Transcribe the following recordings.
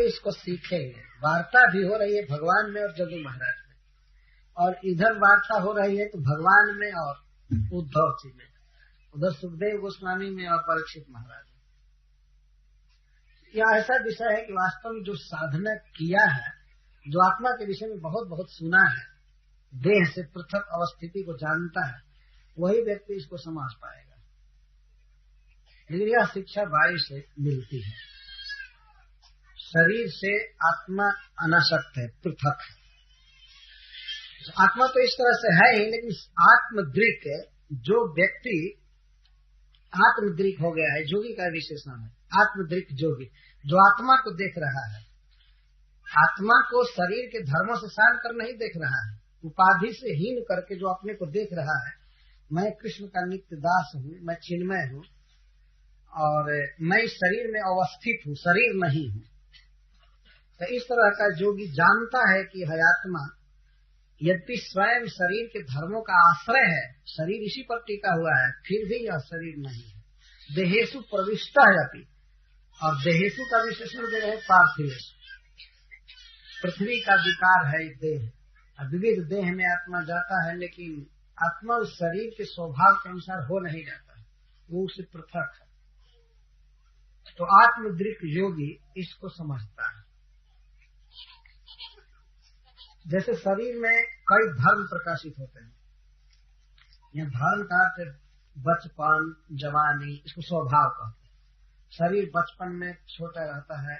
करके इसको सीखेंगे। वार्ता भी हो रही है भगवान में और जदू महाराज में, और इधर वार्ता हो रही है तो भगवान में और उद्धव जी में, उधर सुखदेव गोस्वामी में और परीक्षित महाराज में। यह ऐसा विषय है कि वास्तव में जो साधना किया है, जो आत्मा के विषय में बहुत बहुत सुना है, देह से पृथक अवस्थिति को जानता है, वही व्यक्ति इसको समझ पाएगा। लेकिन यह शिक्षा वायु से मिलती है। शरीर से आत्मा अनासक्त है, पृथक है। आत्मा तो इस तरह से है ही, लेकिन आत्मदृक जो व्यक्ति आत्मदृक हो गया है, जोगी का विशेषण है आत्मदृक जोगी, जो आत्मा को देख रहा है, आत्मा को शरीर के धर्मों से शान कर नहीं देख रहा है, उपाधि से हीन करके जो अपने को देख रहा है, मैं कृष्ण का नित्य दास हूँ, मैं चिन्मय हूँ और मैं इस शरीर में अवस्थित हूँ, शरीर नहीं हूँ। तो इस तरह का जोगी जानता है कि है आत्मा, यद्यपि स्वयं शरीर के धर्मों का आश्रय है, शरीर इसी पर टिका हुआ है, फिर भी यह शरीर नहीं है। देहेषु प्रविष्ट है अपि, और देहेषु का विशेषण दे रहे पार्थिवेषु, पृथ्वी का विकार है देह, विविध देह में आत्मा जाता है, लेकिन आत्मा उस शरीर के स्वभाव के अनुसार हो नहीं जाता है, वो उससे पृथक है। तो आत्मदृक योगी इसको समझता है। जैसे शरीर में कई धर्म प्रकाशित होते हैं, यह धर्म का अर्थ बचपन, जवानी, इसको स्वभाव कहते हैं। शरीर बचपन में छोटा रहता है,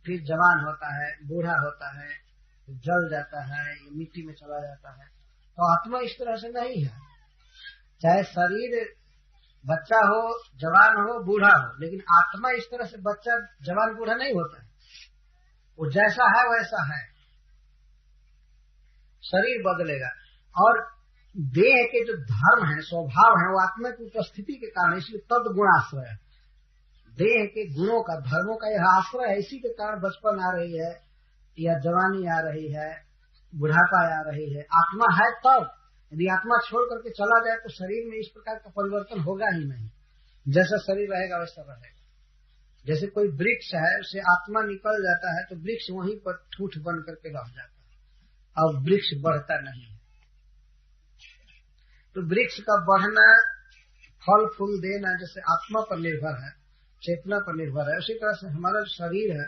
फिर जवान होता है, बूढ़ा होता है, जल जाता है, मिट्टी में चला जाता है। तो आत्मा इस तरह से नहीं है। चाहे शरीर बच्चा हो, जवान हो, बूढ़ा हो, लेकिन आत्मा इस तरह से बच्चा, जवान, बूढ़ा नहीं होता है। वो जैसा है वैसा है। शरीर बदलेगा और देह के जो धर्म है, स्वभाव है, वो आत्मा की उपस्थिति के कारण, इसलिए तद गुणाश्रय, देह के गुणों का, धर्मों का यह आश्रय है। इसी के कारण बचपन आ रही है, या जवानी आ रही है, बुढ़ापा आ रही है। आत्मा है तब, यदि आत्मा छोड़ करके चला जाए तो शरीर में इस प्रकार का परिवर्तन होगा ही नहीं। जैसा शरीर रहेगा वैसा रहेगा। जैसे कोई वृक्ष है, उसे आत्मा निकल जाता है तो वृक्ष वहीं पर ठूठ बन करके रह जाता है, अब वृक्ष बढ़ता नहीं। तो वृक्ष का बढ़ना, फल फूल देना जैसे आत्मा पर निर्भर है, चेतना पर निर्भर है, उसी तरह से हमारा जो शरीर है,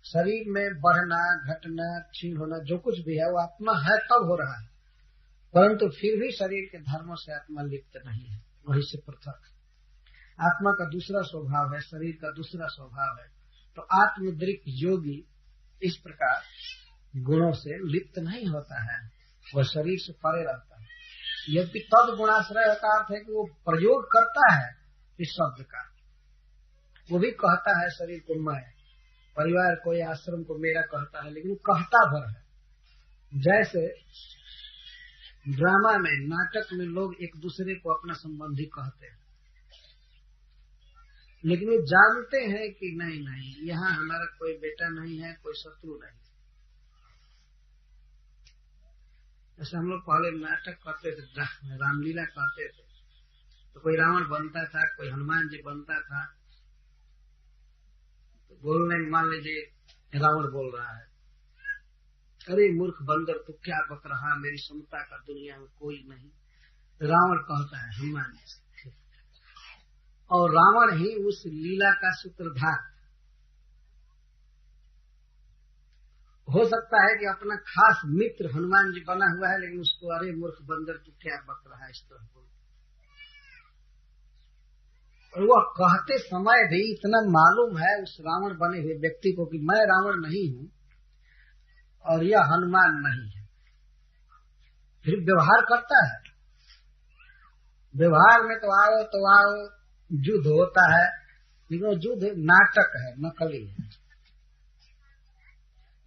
शरीर में बढ़ना, घटना, क्षीण होना, जो कुछ भी है वो आत्मा है तब हो रहा है, परंतु फिर भी शरीर के धर्मों से आत्मा लिप्त नहीं है, वही से पृथक। आत्मा का दूसरा स्वभाव है, शरीर का दूसरा स्वभाव है। तो आत्मदृक योगी इस प्रकार गुणों से लिप्त नहीं होता है, वह शरीर से परे रहता है। यद्यपि तद गुणाश्रय का अर्थ है कि वो प्रयोग करता है इस शब्द का, वो भी कहता है शरीर को मैं, परिवार को या आश्रम को मेरा कहता है, लेकिन वो कहता भर है। जैसे ड्रामा में, नाटक में लोग एक दूसरे को अपना संबंधी कहते हैं, लेकिन वे जानते हैं कि नहीं नहीं, यहाँ हमारा कोई बेटा नहीं है, कोई शत्रु नहीं। जैसे हम लोग पहले नाटक करते थे, रामलीला करते थे, तो कोई रावण बनता था, कोई हनुमान जी बनता था। तो बोलने में मान लीजिए रावण बोल रहा है, अरे मूर्ख बंदर तू क्या बक रहा, मेरी समता का दुनिया में कोई नहीं। रावण कहता है हनुमान जी से, और रावण ही उस लीला का सूत्रधार। हो सकता है कि अपना खास मित्र हनुमान जी बना हुआ है, लेकिन उसको अरे मूर्ख बंदर तू क्या बक रहा है इस तरह बोल। और वह कहते समय भी इतना मालूम है उस रावण बने हुए व्यक्ति को कि मैं रावण नहीं हूं और यह हनुमान नहीं है, फिर व्यवहार करता है। व्यवहार में तो आओ युद्ध होता है, लेकिन वो युद्ध नाटक है, नकली है।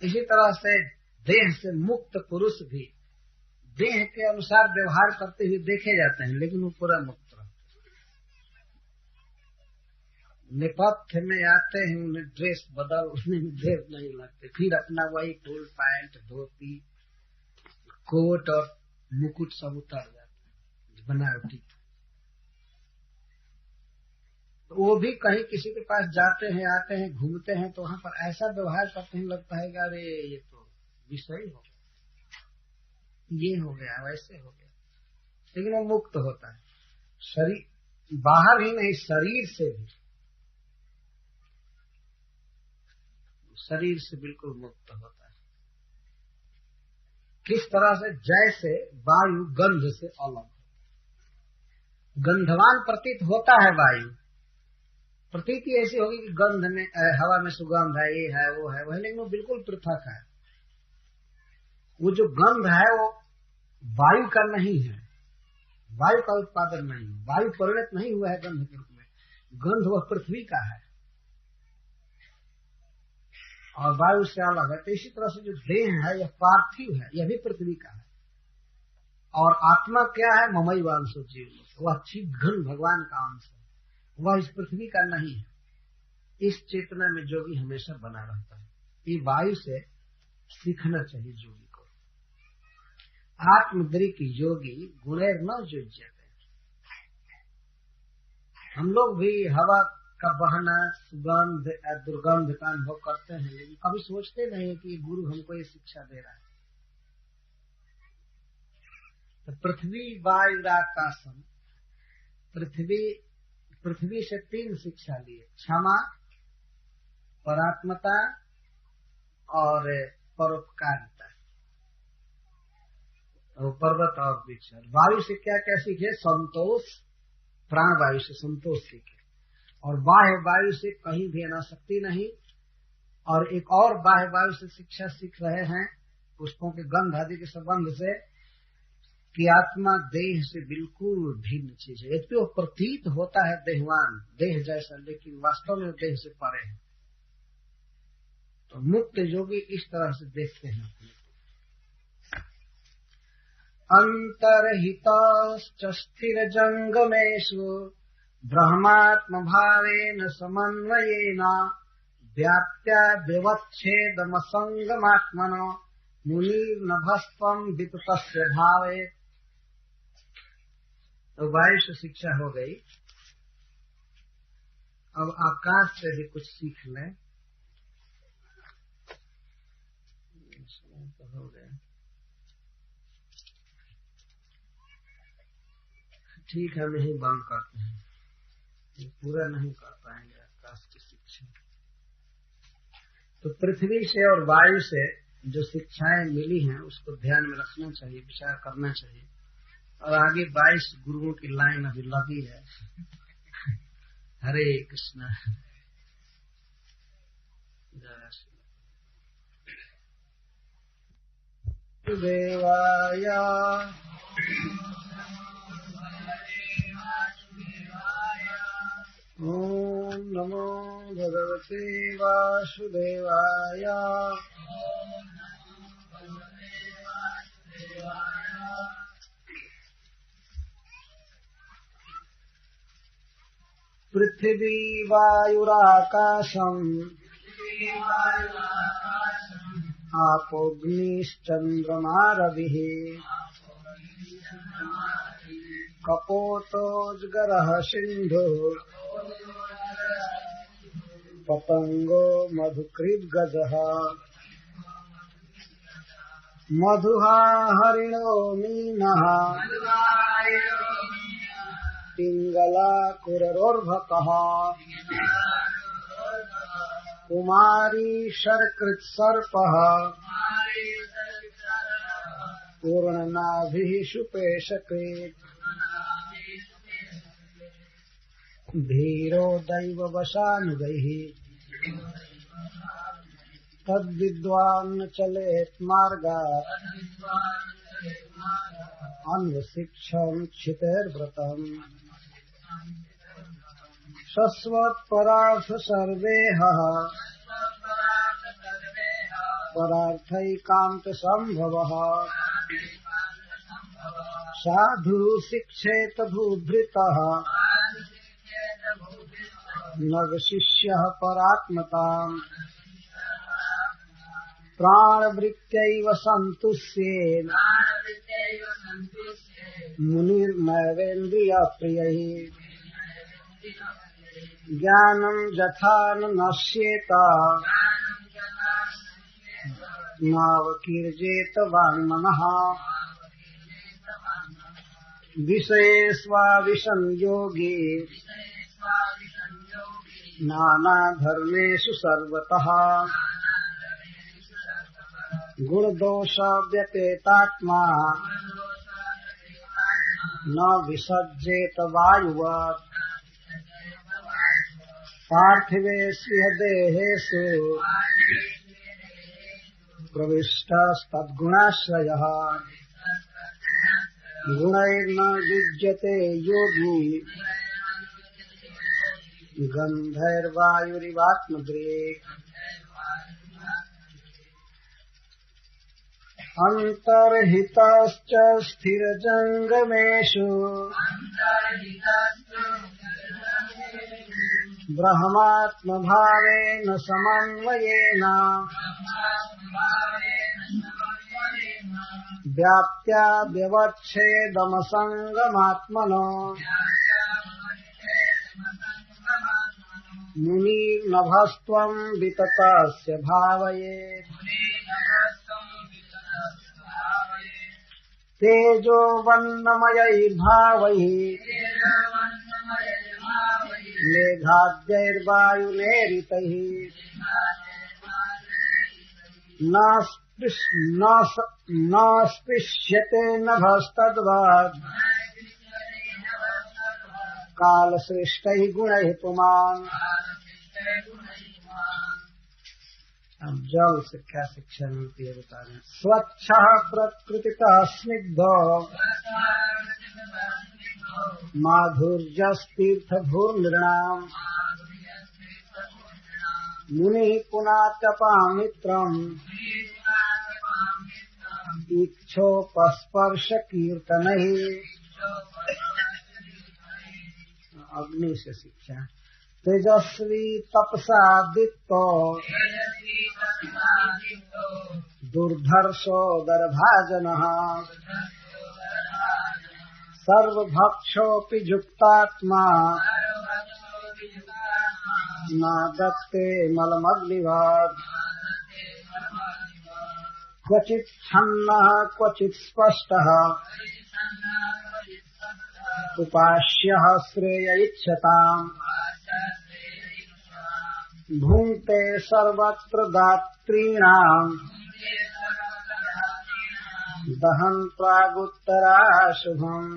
इसी तरह से देह से मुक्त पुरुष भी देह के अनुसार व्यवहार करते हुए देखे जाते हैं, लेकिन वो पूरा मुक्त रहते। नेपथ्य में आते हैं, उन्हें ड्रेस बदलने में देर नहीं लगते, फिर अपना वही फुल पैंट, धोती, कोट और मुकुट सब उतर जाते हैं बनावटी। तो वो भी कहीं किसी के पास जाते हैं, आते हैं, घूमते हैं, तो वहां पर ऐसा व्यवहार करते हैं, लगता है कि अरे ये तो विषय हो गया, ये हो गया, वैसे हो गया। लेकिन वो मुक्त होता है, शरीर बाहर ही नहीं, शरीर से भी, शरीर से बिल्कुल मुक्त होता है। किस तरह से? जैसे वायु गंध से अलग, गंधवान प्रतीत होता है वायु, प्रतीति ऐसी होगी कि गंध में, हवा में सुगंध है, ये है, वो है, वह, लेकिन वो बिल्कुल पृथक है। वो जो गंध है वो वायु का नहीं है, वायु का उत्पादन नहीं है, वायु परिणत नहीं हुआ है गंध के रूप में, गंध वह पृथ्वी का है और वायु से अलग है। तो इसी तरह से जो देह है यह पार्थिव है, यह भी पृथ्वी का है। और आत्मा क्या है? ममई वांशो जीव, वह चिद घन भगवान का अंश है, वह इस पृथ्वी का नहीं है। इस चेतना में जोगी हमेशा बना रहता है। ये वायु से सीखना चाहिए जोगी को। आत्मदृक योगी गुणैर न युज्यते। हम लोग भी हवा का बहना, सुगंध या दुर्गंध का अनुभव करते हैं, लेकिन कभी सोचते नहीं है कि ये गुरु हमको ये शिक्षा दे रहा है। तो पृथ्वी वायु आकाशम, पृथ्वी से 3 शिक्षा लिए, क्षमा, परात्मता और परोपकारिता। और पर्वत और वृक्ष। वायु से क्या क्या सीखे? संतोष, प्राण वायु से संतोष सीखे, और बाह्य वायु से कहीं भी अनासक्ति नहीं। और एक और बाह्य वायु से शिक्षा सीख रहे हैं, पुष्पों के गंध आदि के संबंध से, कि आत्मा देह से बिल्कुल भिन्न चीज है। यद्यपि वो प्रतीत होता है देहवान, देह जैसा, लेकिन वास्तव में देह से परे है। तो मुक्त योगी इस तरह से देखते हैं अपने को। अंतर्हितश्च स्थिर जंगमेषु ब्रह्मात्म भावेन समन्वयेन व्याप्त्या विवच्छेदमसंगमात्मनो मुनिर्नभस्त्वं विततस्य भावे। तो वायु से शिक्षा हो गई। अब आकाश से भी कुछ सीख लें। तो हो गया, ठीक है, हम यही बंद करते हैं, पूरा नहीं कर पाएंगे आकाश की शिक्षा। तो पृथ्वी से और वायु से जो शिक्षाएं मिली हैं उसको ध्यान में रखना चाहिए, विचार करना चाहिए। और आगे 22 गुरुओं की लाइन अभी लगी है। हरे कृष्णा। देवाय ओम नमो भगवते वासुदेवाय। पृथ्वी वायुराकाशम आपोऽग्निश्चन्द्रमा रविः कपोतोज्गरः सिन्धुः पतंगो मधुकृद्गजः मधुहा हरिणो मीनः पिंगला कुररोर्भकः कुमारी शर्कृत्सर्पः पूर्णनाभिः सुपेशकृत् धीरो दैववशानुगैः तद्विद्वान् चलेत् मार्गात् अन्वशिक्षं क्षितेर्व्रतम् शश्वत्परार्थ सर्वेहः परार्थैकान्त संभवः साधु शिक्षेत भूभृतः नवशिष्यः परात्मताम् प्राणवृत्त्यैव सन्तुष्येन मुनिर्नैवेन्द्रियप्रियैः ज्ञानं यथा न नश्येत नावकीर्जेत वाङ्मनः विषयेष्वाविसंयोगे नानाधर्मेषु सर्वतः गुणदोष व्यपेतात्मा न विसज्जेत वायुवत् पार्थिवेष्विह देहेषु प्रविष्टस्तद्गुणाश्रयः गुणैर्न युज्यते योगी गन्धैर्वायुरिवात्मदृक् अन्तर्हितश्च स्थिरजङ्गमेषु ब्रह्मात्मभावेन समन्वयेन व्याप्त्या व्यवच्छेदमसङ्गमात्मनो मुनिर्नभस्त्वं विततस्य भावयेत् तेजोवन्नमयैर्भावैः मेघाद्यैर्वायुनेरितैः न स्पृश्यते नभस्तद्वत् कालसृष्टैः गुणैः पुमान्। अब जल से क्या शिक्षा मिलती है बता रहे हैं। स्वच्छ प्रकृतितः स्निग्धो माधुर्यस्तीर्थभूर्नृणाम् मुनिः पुनात्यपामित्रम् इक्षोपस्पर्शकीर्तनैः। अग्नि से शिक्षा। तेजस्वी तपसा दीप्तो दुर्धर्षो दर्भाजनः सर्वभक्षोऽपि युक्तात्मा न दत्ते मलमग्निवत् क्वचित् छन्नः क्वचित् स्पष्टः उपास्यः श्रेय इच्छताम् भुङ्क्ते सर्वत्र दातॄणाम् दहन् प्रागुत्तराशुभम्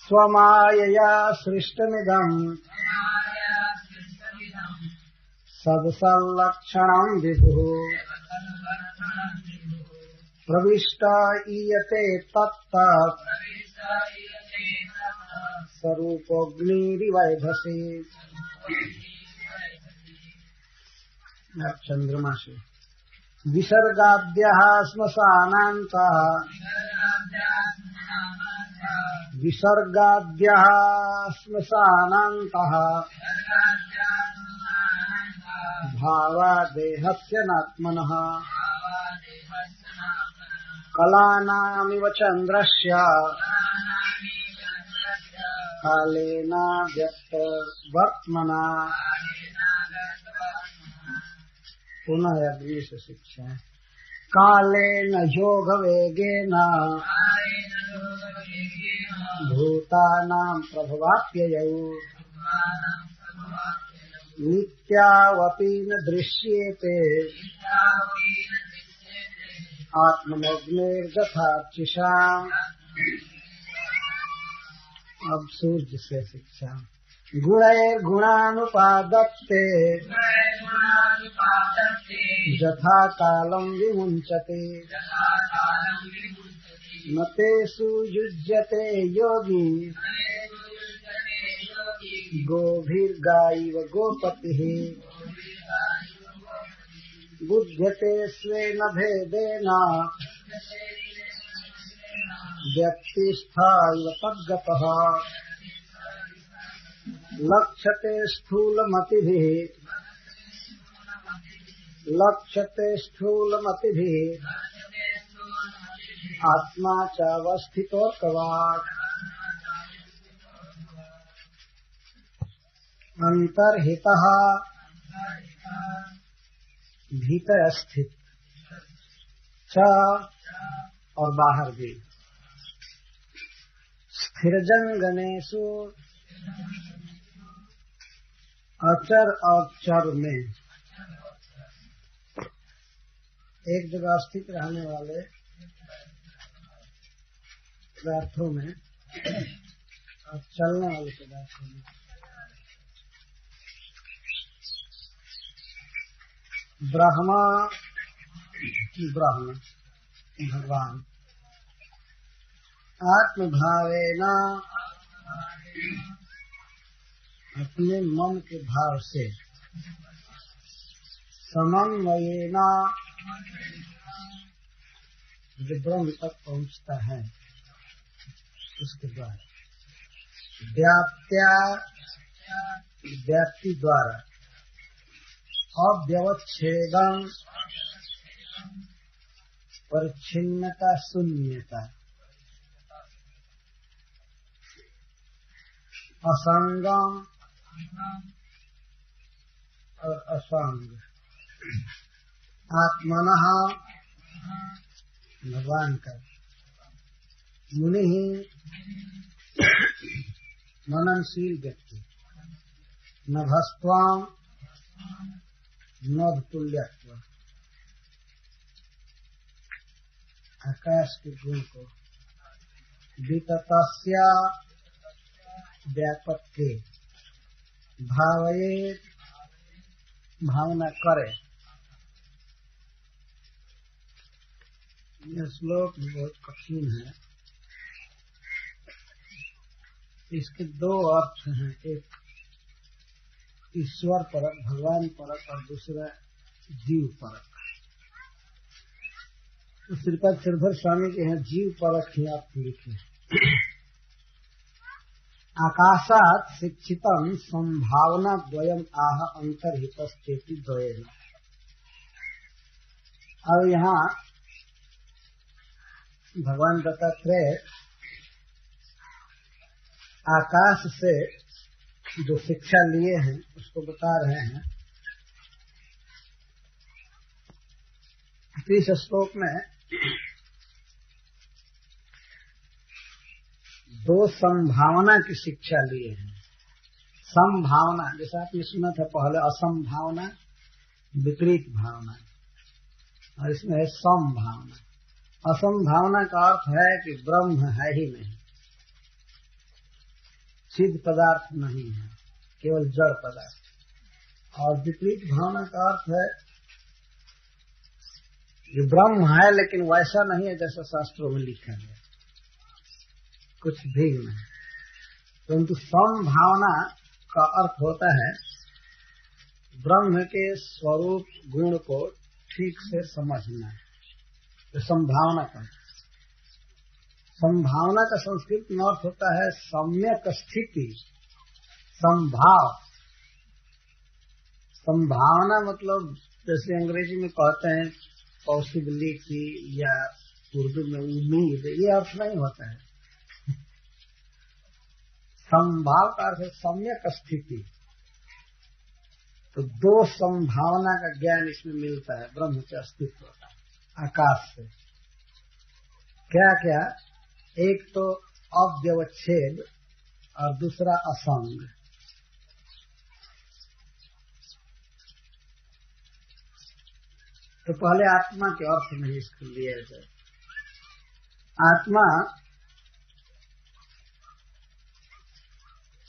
स्वमायया सृष्टमिदम् सदसल्लक्षणम् विभुः प्रविष्ट ईयते तत्तत् स्वरूपोऽग्निरिवैधसे। चंद्रमा से विसर्गाद्यः श्मशानान्तः विसर्गाद्यः श्मशानान्तः भावादेहस्य नात्मनः कलानामिव चन्द्रस्य कालेन व्यक्तवर्त्मना। पुनः अग्नि से शिक्षा। कालेन योग वेगेन भूतानां प्रभवाप्ययौ नित्यावपि न दृश्येते आत्मनग्निर्यथार्चिषाम्। अब सूर्य से शिक्षा। गुणैर्गुणानुपादत्ते यथा कालम् विमुञ्चते न तेषु युज्यते योगी गोभिर्गायिव गोपतिः बुध्यते स्वेन भेदेन व्यक्तिस्था इव तद्गतः लक्ष्यते स्थूलमतिभिः आत्मा चावस्थितोऽर्कवात् अंतर्हितः भीतर स्थित च और बाहर भी स्थिरजंगनेषु अचर और चर में एक जगह स्थित रहने वाले पदार्थों में और चलने वाले पदार्थों में ब्रह्म भगवान आत्मभावेन अपने मन के भाव से समन्वयेन जो ब्रह्म तक पहुंचता है उसके द्वारा व्याप्ति द्वारा अव्यवच्छेदं परिच्छिन्नता शून्यता असंगम और असंग आत्मनः भगवान का मुनि मननशील व्यक्ति नभस्त्वाम नभतुल्यत्व आकाश के गुण को विततस्य व्यापक के भावये भावना करे। यह श्लोक बहुत कठिन है। इसके दो अर्थ हैं, एक ईश्वर परक भगवान परक और दूसरा जीव परक। तो श्रीपाद श्रीधर स्वामी के यहाँ जीव परक ही आप लिखे। आकाशात शिक्षितम संभावना द्वयम आह अंतर्हितस्तेति द्वयेन। अब यहाँ भगवान दत्तात्रेय आकाश से जो शिक्षा लिए हैं उसको बता रहे हैं। इस श्लोक में दो संभावना की शिक्षा लिए हैं। संभावना जैसा आपने सुना था पहले, असंभावना विपरीत भावना, और इसमें है संभावना। असंभावना का अर्थ है कि ब्रह्म है ही नहीं, सिद्ध पदार्थ नहीं है, केवल जड़ पदार्थ। और विपरीत भावना का अर्थ है कि ब्रह्म है लेकिन वैसा नहीं है जैसा शास्त्रों में लिखा गया, कुछ भिन्न है। परंतु संभावना का अर्थ होता है ब्रह्म के स्वरूप गुण को ठीक से समझना है। तो संभावना का संस्कृत में अर्थ होता है सम्यक स्थिति, संभाव। संभावना मतलब जैसे अंग्रेजी में कहते हैं पॉसिबिलिटी या उर्दू में उम्मीद, ये अर्थ नहीं होता है। संभाव का अर्थ है सम्यक स्थिति। तो दो संभावना का ज्ञान इसमें मिलता है ब्रह्म के अस्तित्व का आकाश से। क्या क्या? एक तो अव्यवच्छेद और दूसरा असंग। तो पहले आत्मा के अर्थ में इसको लिया जाए। आत्मा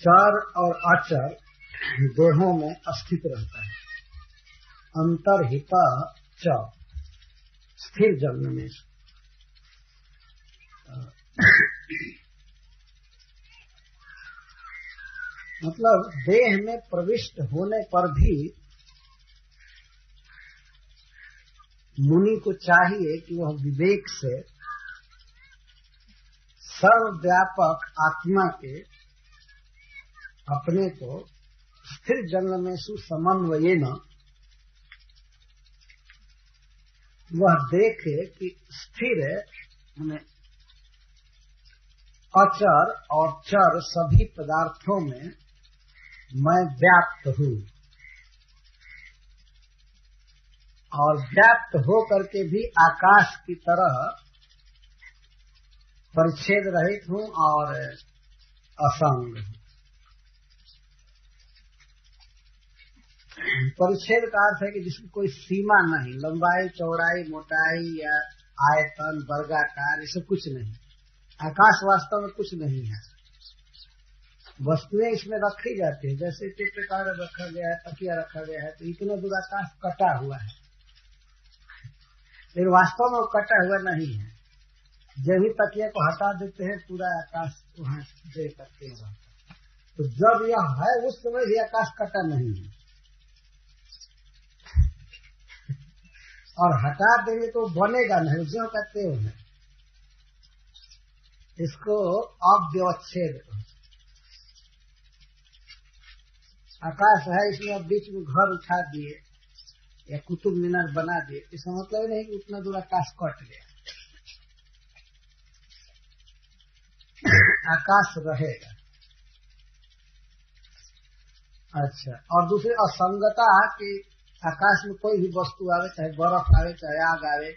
चर और अचर दोनों में स्थित रहता है। अंतर्हित च स्थिर जन्म में मतलब देह में प्रविष्ट होने पर भी मुनि को चाहिए कि वह विवेक से सर्वव्यापक आत्मा के अपने को स्थिर जन्म में सुसमन्वयेन वह देखे कि स्थिर है, अचर और चर सभी पदार्थों में मैं व्याप्त हूँ, और व्याप्त हो करके भी आकाश की तरह परिच्छेद रहित हूँ और असंग हूँ। परिच्छेद का अर्थ है कि जिसकी कोई सीमा नहीं, लंबाई चौड़ाई मोटाई या आयतन वर्गाकार ये सब कुछ नहीं। आकाश वास्तव में कुछ नहीं है, वस्तुएं इसमें रखी जाती है, जैसे चित्रकार रखा गया है, तकिया रखा गया है, तो इतना दूर आकाश कटा हुआ है, लेकिन वास्तव में वो कटा हुआ नहीं है। जब भी तकिया को हटा देते हैं पूरा आकाश वहां दे करते रहता है। तो जब यह है उस समय भी आकाश कटा नहीं है, और हटा देंगे तो बनेगा नहीं, जो कहते हैं इसको अव्यवच्छेद। आकाश है, इसमें अब बीच में घर उठा दिए या कुतुब मीनार बना दिए, इसका मतलब नहीं कि उतना दूर आकाश कट गया। आकाश रहेगा। अच्छा, और दूसरी असंगता कि आकाश में कोई भी वस्तु आवे, चाहे बर्फ आवे, चाहे आग आवे,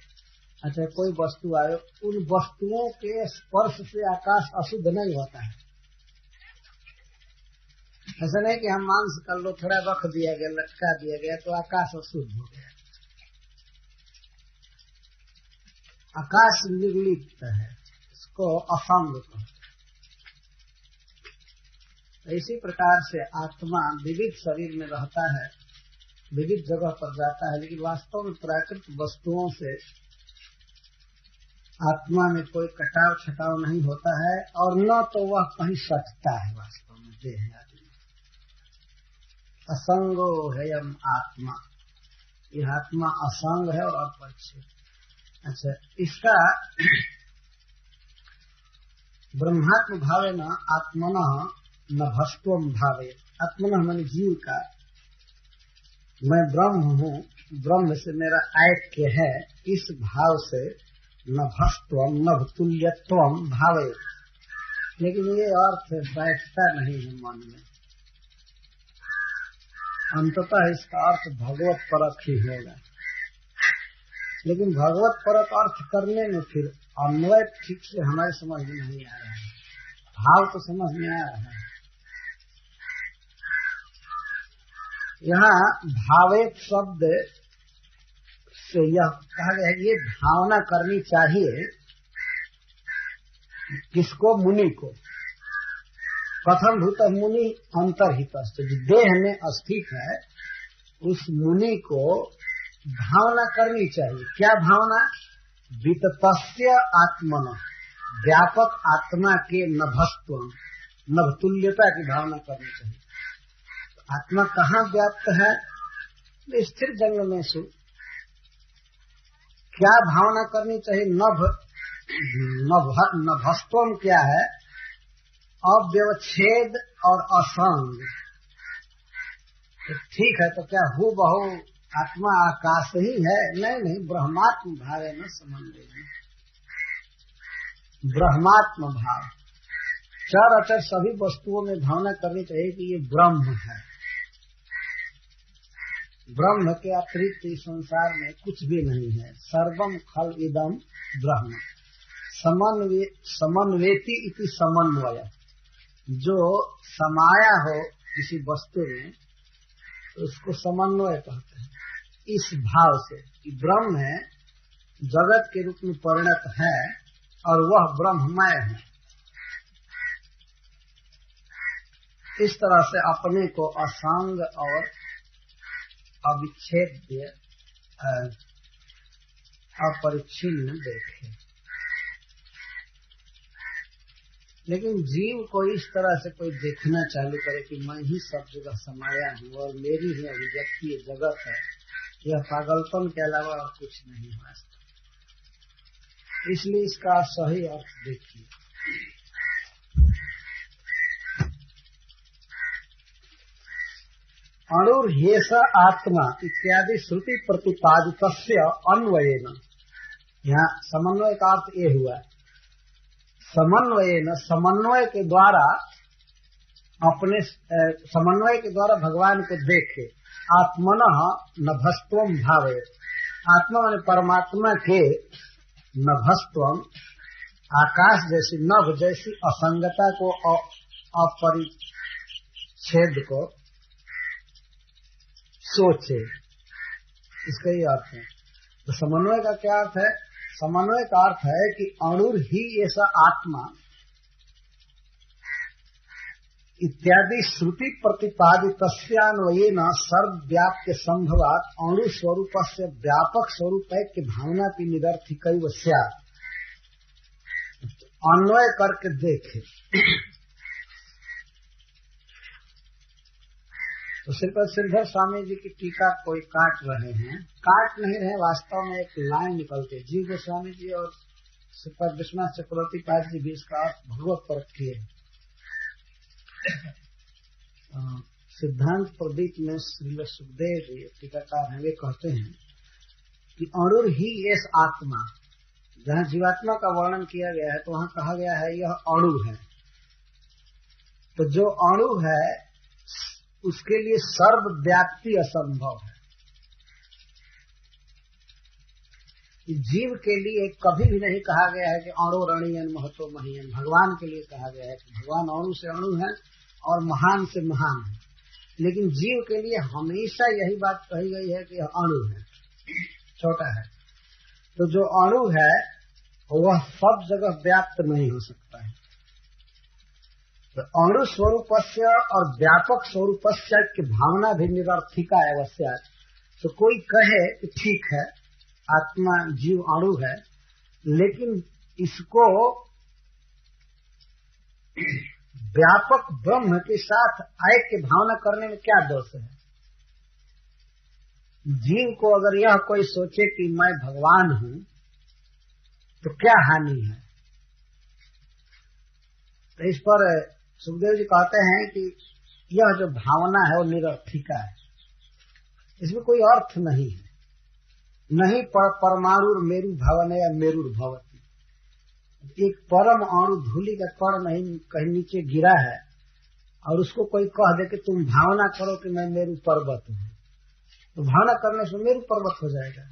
अच्छा कोई वस्तु आवे, उन वस्तुओं के स्पर्श से आकाश अशुद्ध नहीं होता है। ऐसा नहीं कि हम मांस का लोथड़ा रख दिया गया, लटका दिया गया तो आकाश अशुद्ध हो गया। आकाश निर्लिप्त है, इसको असंग कहते हैं। इसी प्रकार से आत्मा विविध शरीर में रहता है, विविध जगह पर जाता है, लेकिन वास्तव में प्राकृतिक वस्तुओं से आत्मा में कोई कटाव छटाव नहीं होता है, और न तो वह कहीं सटता है। वास्तव में देह आदमी असंगो है यम आत्मा, यह आत्मा असंग है और अपरिच्छेद। अच्छा, इसका ब्रह्मात्म भावे न आत्मन न भस्त्वम भावे, आत्मन माने जीव का, मैं ब्रह्म हूँ, ब्रह्म से मेरा ऐक्य है, इस भाव से न भस्त्वम न तुल्यत्वम भावे। लेकिन ये अर्थ बैठता नहीं है मन में, अंततः इसका अर्थ भगवत परक ही होगा। लेकिन भगवत परक अर्थ करने में फिर अन्वय ठीक से हमारे समझ में नहीं आ रहा है, भाव तो समझ में आ रहा है। यहाँ भावेत शब्द से यह कहा गया है कि ये भावना करनी चाहिए किसको? मुनि को। कथम भूत मुनि अंतर्हित, जो देह में स्थित है उस मुनि को भावना करनी चाहिए। क्या भावना? विततस्य आत्मन, व्यापक आत्मा के नभस्त्व नभतुल्यता की भावना करनी चाहिए। आत्मा कहाँ व्याप्त है? स्थिर जंग में सु। क्या भावना करनी चाहिए? नभस्त्वम क्या है? अव्यवच्छेद और असंग। ठीक है, तो क्या हु बहु आत्मा आकाश ही है? नहीं, ब्रह्मात्म भाव है, न समझ लेंगे। ब्रह्मात्म भाव, चर अचर सभी वस्तुओं में भावना करनी चाहिए कि ये ब्रह्म है। ब्रह्म के अतिरिक्त इस संसार में कुछ भी नहीं है। सर्वम खल इदम ब्रह्म, समन्वेति इति समन्वय। जो समाया हो किसी वस्तु में उसको समन्वय कहते हैं। इस भाव से कि ब्रह्म है, जगत के रूप में परिणत है और वह ब्रह्ममय है, इस तरह से अपने को असंग और अविच्छेद्य अपरिच्छिन्न देखे। लेकिन जीव को इस तरह से कोई देखना चालू करे कि मैं ही सब जगह समाया हूँ और मेरी ही अभिव्यक्ति जगत है, यह पागलपन के अलावा और कुछ नहीं है। इसलिए इसका सही अर्थ देखिए। अणुर्हेष आत्मा इत्यादि श्रुति प्रतिपादित अन्वयेन, यहाँ समन्वय का अर्थ ये हुआ, समन्वयेन समन्वय के द्वारा अपने समन्वय के द्वारा भगवान को देखे। आत्मनः नभस्त्वम भावे, आत्मा माने परमात्मा के नभस्त्वम, आकाश जैसी नभ जैसी असंगता को, अपरिच्छेद को सोचे, इसका ही अर्थ है। तो समन्वय का क्या अर्थ है? समन्वय का अर्थ है कि अणुर ही ऐसा आत्मा इत्यादि श्रुति प्रतिपादित तस्यान्वयेन सर्वव्याप्य संभवात अणु स्वरूप से व्यापक स्वरूप है कि भावना की निरर्थकैव स्यात्, अन्वय करके देखे। तो श्रीपद श्रीधर स्वामी जी की टीका कोई काट रहे हैं, काट नहीं रहे, वास्तव में एक लाइन निकलती। जीव गोस्वामी जी और श्रीपद विश्वनाथ चक्रवर्ती पाद जी भी इसका भगवत पर किए। सिद्धांत प्रदीप में श्रील सुखदेव जी टीकाकार हैं, वे कहते हैं कि अणुर ही एस आत्मा, जहाँ जीवात्मा का वर्णन किया गया है तो वहाँ कहा गया है यह अणु है। तो जो अणु है उसके लिए सर्वव्याप्ति असंभव है। जीव के लिए कभी भी नहीं कहा गया है कि अणु रणीयन महतो महीयन। भगवान के लिए कहा गया है कि भगवान अणु से अणु है और महान से महान है, लेकिन जीव के लिए हमेशा यही बात कही गई है कि यह अणु है, छोटा है। तो जो अणु है वह सब जगह व्याप्त नहीं हो सकता है। तो अणु स्वरूपस्य और व्यापक स्वरूपस्य की भावना भी निरर्थिका है अवश्य। तो कोई कहे कि ठीक है आत्मा जीव अणु है, लेकिन इसको व्यापक ब्रह्म के साथ ऐक्य भावना करने में क्या दोष है? जीव को अगर यह कोई सोचे कि मैं भगवान हूं तो क्या हानि है? तो इस पर सुखदेव जी कहते हैं कि यह जो भावना है वो निरर्थिका है, इसमें कोई अर्थ नहीं है। नहीं परमाणु मेरु भवन या मेरुर भवती। एक परम अणु धूलि का कण नहीं कहीं नीचे गिरा है और उसको कोई कह दे कि तुम भावना करो कि मैं मेरु पर्वत हूं, तो भावना करने से मेरु पर्वत हो जाएगा।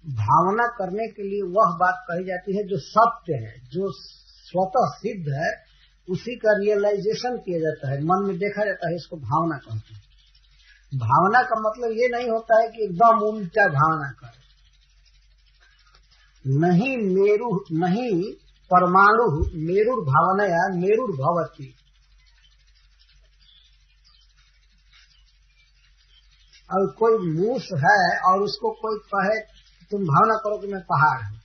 भावना करने के लिए वह बात कही जाती है जो सत्य है, जो स्वतः सिद्ध है, उसी का रियलाइजेशन किया जाता है, मन में देखा जाता है, इसको भावना कहते हैं। भावना का मतलब ये नहीं होता है कि एकदम उल्टा भावना करे। नहीं मेरु नहीं परमाणु मेरुर भावनया मेरुर भवती। और कोई मूस है और उसको कोई कहे तुम भावना करो कि मैं पहाड़ हूं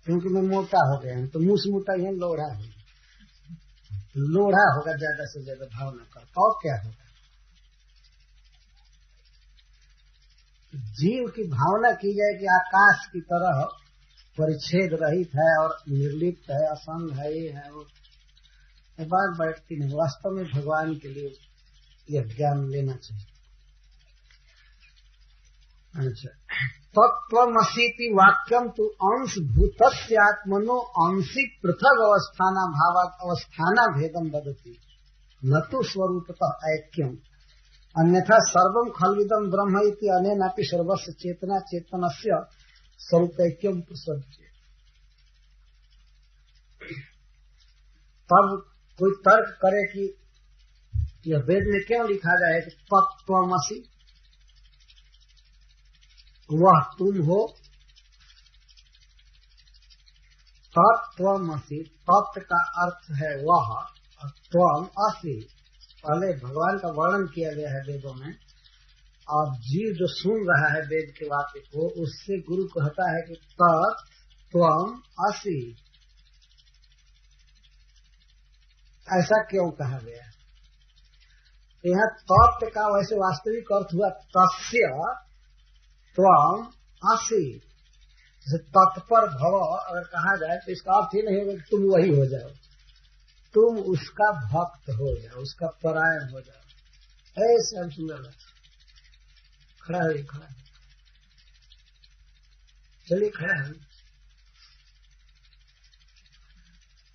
क्योंकि मैं मोटा हो गया हूं, तो मूस मोटा ही लोढ़ा हो, लोढ़ा होगा ज्यादा से ज्यादा भावना कर, और क्या होगा? जीव की भावना की जाए कि आकाश की तरह परिच्छेद रहित है और निर्लिप्त है, असंग है, ये है वो, बात बैठती नहीं। वास्तव में भगवान के लिए यह ज्ञान लेना चाहिए। अच्छा, तत्त्वमसीति वाक्यम तु अंश भूतस्य आत्मनो अंशिक पृथक अवस्थाना भावात अवस्थाना भेदम वदति न तो स्वरूपतः ऐक्यम अन्यथा सर्वम खलविदम ब्रह्म इति अनेनापि सर्वस्य चेतना चेतनस्य स्वरूपैक्यम प्रसज्य। तब कोई तर्क करे कि यह वेद में क्यों लिखा गया है कि तत्त्वमसि, वह तुम हो। तत्त्वमसि, तत्व का अर्थ है वह, और त्वम असि, पहले भगवान का वर्णन किया गया है वेदों में, और जीव जो सुन रहा है वेद के वाक्य को, उससे गुरु कहता है कि तत्त्वम असि। ऐसा क्यों कहा गया? यहाँ तत्व का वैसे वास्तविक अर्थ हुआ तस्य त्वम असि। तत्पर भव अगर कहा जाए तो इसका अर्थ ही नहीं होगा कि तुम वही हो जाओ, तुम उसका भक्त हो जाओ, उसका परायण हो जाओ। ऐसे हम सुंदर लगता। खड़ा है, खड़ा है, चलिए खड़ा है।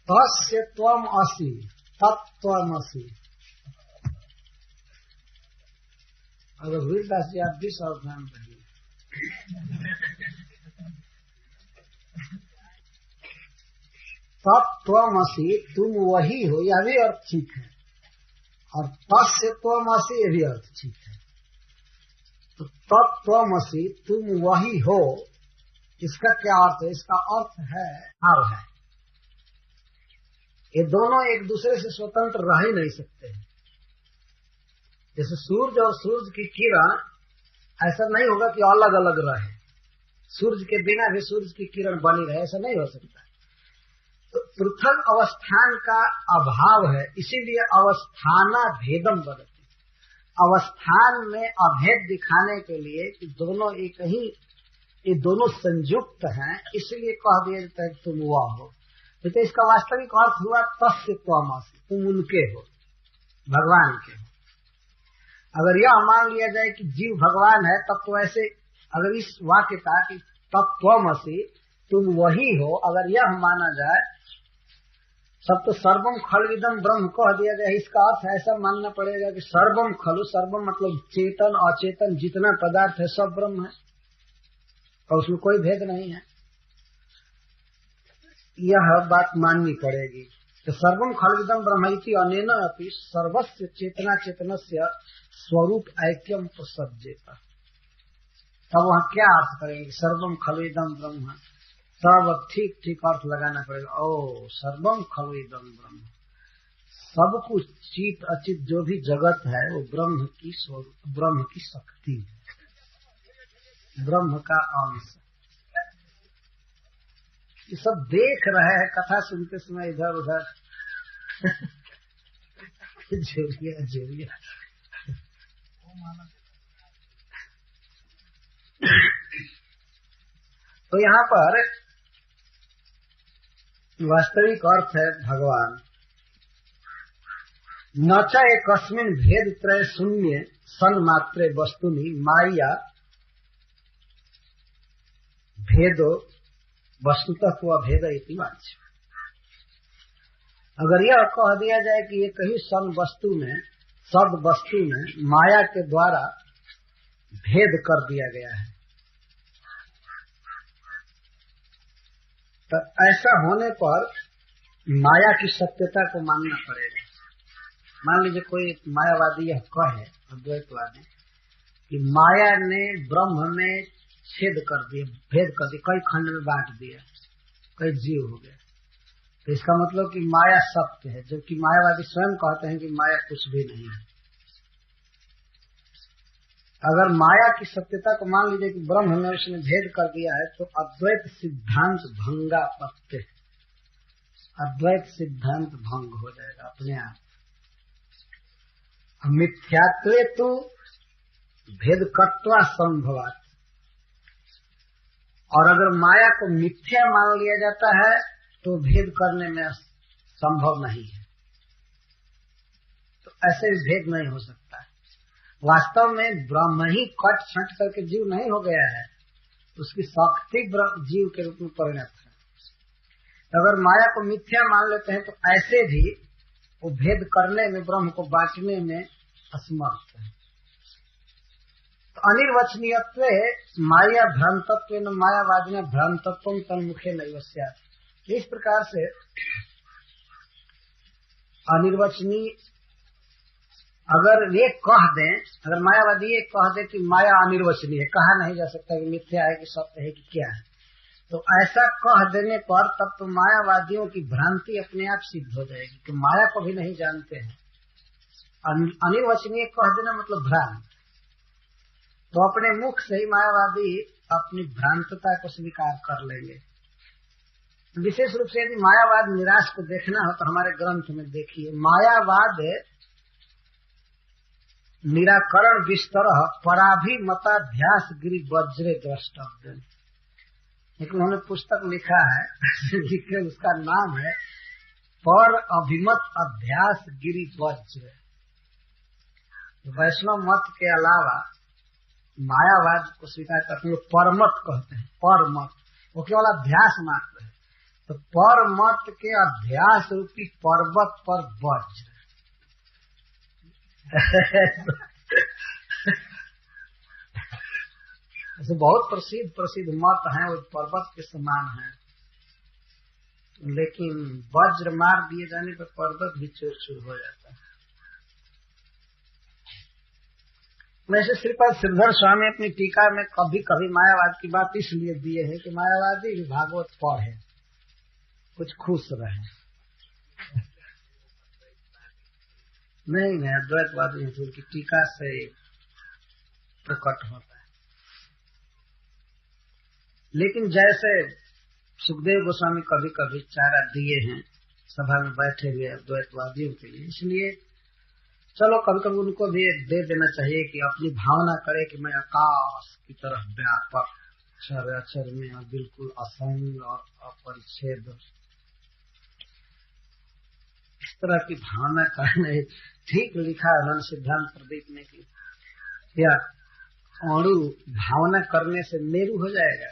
तस्य त्वम असि तत्त्वमसि। अगर वीरदास जी आप भी सावधान रहिए। तत्त्वमसि तुम वही हो, यह भी अर्थ ठीक है, और तस्य त्वमसि यह भी अर्थ ठीक है। तो तत्त्वमसि तुम वही हो, इसका क्या अर्थ है? इसका अर्थ है भाव है। ये दोनों एक दूसरे से स्वतंत्र रह ही नहीं सकते। जैसे सूरज और सूरज की किरण, ऐसा नहीं होगा कि अलग अलग रहे। सूरज के बिना भी सूरज की किरण बनी रहे, ऐसा नहीं हो सकता। तो पृथक अवस्थान का अभाव है, इसीलिए अवस्थाना भेदम बदलती। अवस्थान में अभेद दिखाने के लिए कि दोनों एक ही, ये दोनों संयुक्त हैं, इसलिए कह दिया जाता है तुम वह हो। तो इसका वास्तविक अर्थ हुआ तस्य त्वमसि, तुम उनके हो, भगवान के हो। अगर यह मान लिया जाए कि जीव भगवान है, तब तो ऐसे अगर इस वाक्य का कि तत्त्वमसि तुम वही हो, अगर यह माना जाए, सब तो सर्वम खलविदम ब्रह्म कह दिया जाए, इसका अर्थ ऐसा मानना पड़ेगा कि सर्वम खलु, सर्वम मतलब चेतन अचेतन जितना पदार्थ है सब ब्रह्म है और उसमें कोई भेद नहीं है। यह बात माननी पड़ेगी। तो सर्वम खलविदम ब्रह्म इति अनेन अपि सर्वस्य चेतना चेतनस्य स्वरूप ऐक्यम प्रसज्जेत। तब वहाँ क्या अर्थ करेंगे? सर्वम खलविदम ब्रह्म, तब ठीक ठीक अर्थ लगाना पड़ेगा। ओ सर्वम खलविदम ब्रह्म, सब कुछ चित अचित जो भी जगत है वो ब्रह्म की स्वरूप, ब्रह्म की शक्ति, ब्रह्म का अंश। ये सब देख रहे हैं कथा सुनते समय इधर उधर जोरिया जोरिया। तो यहाँ पर वास्तविक अर्थ है भगवान। न च एकस्मिन् भेद त्रय शून्य सन्मात्रे वस्तुनि माया भेदो वस्तुतः को अभेद इति वाच्य। अगर यह कह दिया जाए कि ये कहीं सन वस्तु में, सद वस्तु में माया के द्वारा भेद कर दिया गया है, तो ऐसा होने पर माया की सत्यता को मानना पड़ेगा। मान लीजिए कोई मायावादी यह कहे, अद्वैतवादी, कि माया ने ब्रह्म में छेद कर दिया, भेद कर दिया, कई खंड में बांट दिया, कई जीव हो गया, तो इसका मतलब कि माया सत्य है, जबकि मायावादी स्वयं कहते हैं कि माया कुछ भी नहीं है। अगर माया की सत्यता को मान लीजिए कि ब्रह्म में उसने भेद कर दिया है, तो अद्वैत सिद्धांत भंगा पत्ते, अद्वैत सिद्धांत भंग हो जाएगा अपने आप। मिथ्यात्वे तो भेदकत्वा संभवात, और अगर माया को मिथ्या मान लिया जाता है तो भेद करने में संभव नहीं है, तो ऐसे भेद नहीं हो सकता है। वास्तव में ब्रह्म ही कट छट करके जीव नहीं हो गया है, उसकी शक्ति जीव के रूप में परिणत है। अगर माया को मिथ्या मान लेते हैं तो ऐसे भी वो भेद करने में, ब्रह्म को बांटने में असमर्थ है। तो अनिर्वचनीयत्व माया भ्रांतत्व न मायावादी न भ्रांतत्व तन्मुखे नहीं स्यात्। इस प्रकार से अनिर्वचनीय अगर ये कह दें, अगर मायावादी ये कह दे कि माया अनिर्वचनीय है, कहा नहीं जा सकता कि मिथ्या है कि सत्य है कि क्या है, तो ऐसा कह देने पर तब तो मायावादियों की भ्रांति अपने आप सिद्ध हो जाएगी कि माया को भी नहीं जानते हैं। अनिर्वचनीय कह देना मतलब भ्रांत, तो अपने मुख से ही मायावादी अपनी भ्रांतता को स्वीकार कर लेंगे। विशेष रूप से यदि मायावाद निराश को देखना हो तो हमारे ग्रंथ में देखिए, मायावाद निराकरण विस्तर पराभिमताध्यास गिरि वज्रे द्रष्टव्य। एक उन्होंने पुस्तक लिखा है लिखे, उसका नाम है पर अभिमत अध्यास गिरि वज्र। वैष्णव मत के अलावा मायावाद को स्वीकार करते हैं, परमत कहते हैं, परमत वो केवल अध्यास मात्र है, तो पर मत के अध्यास रूपी पर्वत पर वज्र ऐसे बहुत प्रसिद्ध मत हैं, वो पर्वत के समान हैं, लेकिन वज्र मार दिए जाने पर पर्वत भी चूर चूर हो जाता है। वैसे श्रीपाद श्रीधर स्वामी अपनी टीका में कभी कभी मायावाद की बात इसलिए दिए हैं कि मायावादी भी भागवत पढ़े, कुछ खुश रहे। नहीं, अद्वैतवादी उनकी टीका से प्रकट होता है। लेकिन जैसे सुखदेव गोस्वामी कभी कभी चारा दिए हैं सभा में बैठे हुए अद्वैतवादियों के लिए, इसलिए चलो कभी कभी उनको भी दे देना चाहिए कि अपनी भावना करे कि मैं आकाश की तरह व्यापक, अक्षर अक्षर में और बिल्कुल असंग और अपरिच्छेद, इस तरह की भावना करने ठीक लिखा है सिद्धांत प्रदीप ने कि या अणु भावना करने से मेरू हो जाएगा।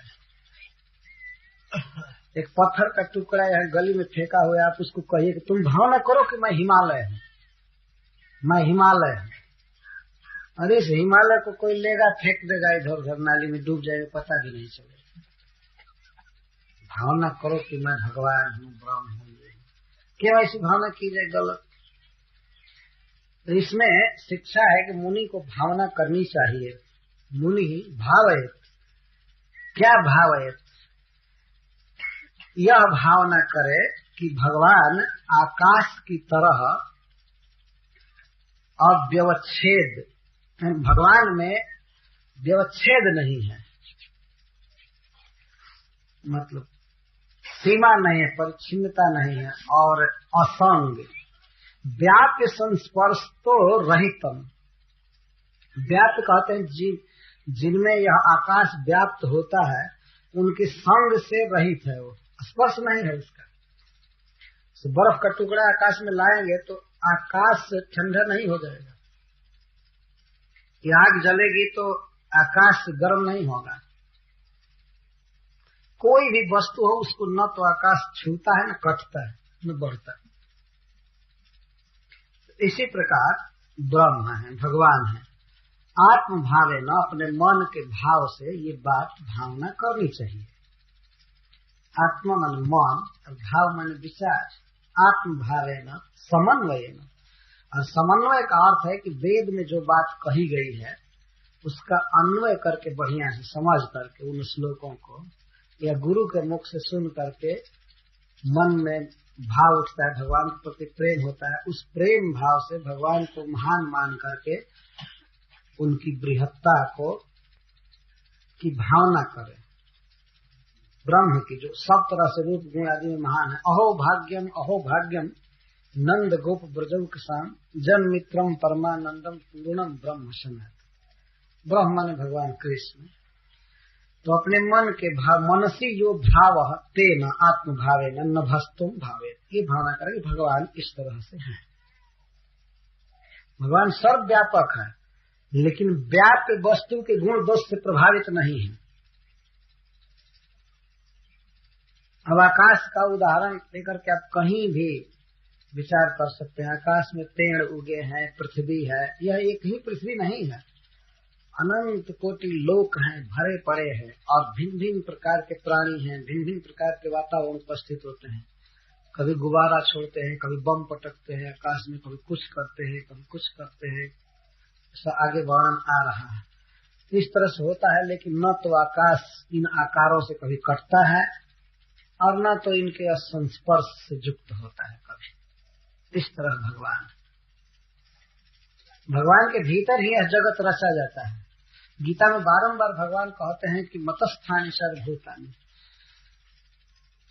एक पत्थर का टुकड़ा यहाँ गली में फेंका हुआ है, आप उसको कहिए कि तुम भावना करो कि मैं हिमालय हूँ, मैं हिमालय हूँ, अरे इस हिमालय को कोई लेगा फेंक देगा इधर उधर, नाली में डूब जाएगा, पता भी नहीं चलेगा। भावना करो कि मैं भगवान हूँ, ब्रह्म हूँ। क्यों ऐसी भावना की जाए? गलत। तो इसमें शिक्षा है कि मुनि को भावना करनी चाहिए। मुनि भावयत, क्या भावयत? यह भावना करे कि भगवान आकाश की तरह अव्यवच्छेद, भगवान में व्यवच्छेद नहीं है, मतलब सीमा नहीं है, परिच्छिन्नता नहीं है, और असंग, व्याप्य संस्पर्श तो रहितम। व्याप्त कहते हैं जिनमें यह आकाश व्याप्त होता है, उनके संग से रहित है, वो स्पर्श नहीं है उसका। तो बर्फ का टुकड़ा आकाश में लाएंगे तो आकाश ठंडा नहीं हो जाएगा, आग जलेगी तो आकाश गर्म नहीं होगा। कोई भी वस्तु हो उसको न तो आकाश छूता है, न कटता है, न बढ़ता है। इसी प्रकार ब्रह्म है, भगवान है। आत्म भावे न, अपने मन के भाव से ये बात भावना करनी चाहिए। आत्मा मन मन और भाव मन विचार। आत्म भावे न समन्वय न, और समन्वय का अर्थ है कि वेद में जो बात कही गई है उसका अन्वय करके बढ़िया से समझ करके उन श्लोकों को या गुरु के मुख से सुन करके मन में भाव उठता है, भगवान के प्रति प्रेम होता है, उस प्रेम भाव से भगवान को महान मान करके उनकी बृहत्ता को की भावना करे। ब्रह्म की जो सब तरह से रूप गुण आदि में महान है। अहो भाग्यम नंद गोप ब्रजौ किसान जन मित्रम परमानंदम पूर्णम ब्रह्म समेत। ब्रह्म माने भगवान कृष्ण। तो अपने मन के भाव, मनसी जो भाव तेन आत्म भावे न भस्तुम भावे, ये भावना करें कि भगवान इस तरह से है। भगवान सर्वव्यापक है, लेकिन व्याप्य वस्तु के गुण दोष से प्रभावित नहीं है। अब आकाश का उदाहरण लेकर के आप कहीं भी विचार कर सकते हैं। आकाश में पेड़ उगे हैं, पृथ्वी है, यह एक ही पृथ्वी नहीं है, अनंत कोटि लोक हैं, भरे पड़े हैं, और भिन्न भिन्न प्रकार के प्राणी हैं, भिन्न भिन्न प्रकार के वातावरण उपस्थित होते हैं। कभी गुब्बारा छोड़ते हैं, कभी बम पटकते हैं आकाश में, कभी कुछ करते हैं, कभी कुछ करते हैं, ऐसा आगे वर्णन आ रहा है। इस तरह से होता है, लेकिन न तो आकाश इन आकारों से कभी कटता है और न तो इनके संस्पर्श से युक्त होता है कभी। इस तरह भगवान के भीतर ही यह जगत रचा जाता है। गीता में बारंबार भगवान कहते हैं कि मतस्थानि सर्वभूतानि,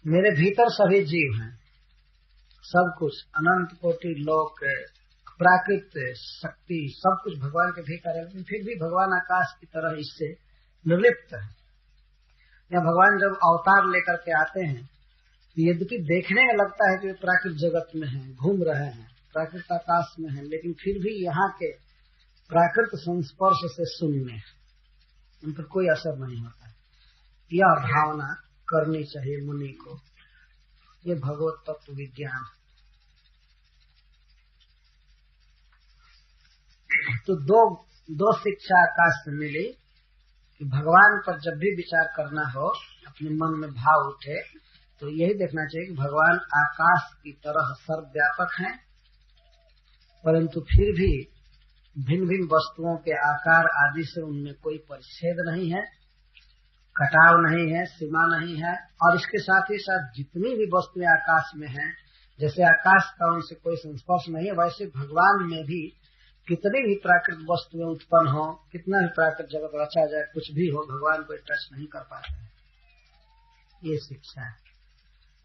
मेरे भीतर सभी जीव हैं, सब कुछ अनंत कोटि लोक प्राकृत शक्ति सब कुछ भगवान के भीतर है, लेकिन फिर भी भगवान आकाश की तरह इससे निर्लिप्त है। या भगवान जब अवतार लेकर के आते हैं तो यद्यपि देखने में लगता है कि वे प्राकृत जगत में हैं, घूम रहे हैं, प्राकृत आकाश में हैं, लेकिन फिर भी यहाँ के प्राकृत संस्पर्श से शून्य, उन पर कोई असर नहीं होता है। यह भावना करनी चाहिए मुनि को ये भगवत तत्व विज्ञान। तो दो शिक्षा आकाश से मिली कि भगवान पर जब भी विचार करना हो, अपने मन में भाव उठे, तो यही देखना चाहिए कि भगवान आकाश की तरह सर्वव्यापक हैं, परंतु फिर भी भिन्न भिन्न वस्तुओं के आकार आदि से उनमें कोई परिच्छेद नहीं है, कटाव नहीं है, सीमा नहीं है। और इसके साथ ही साथ जितनी भी वस्तुएं आकाश में हैं, जैसे आकाश का उनसे कोई संस्पर्श नहीं है, वैसे भगवान में भी कितनी भी प्राकृतिक वस्तुएं उत्पन्न हो, कितना भी प्राकृतिक जगत रचा जाए, कुछ भी हो, भगवान को टच नहीं कर पाते हैं। ये शिक्षा है।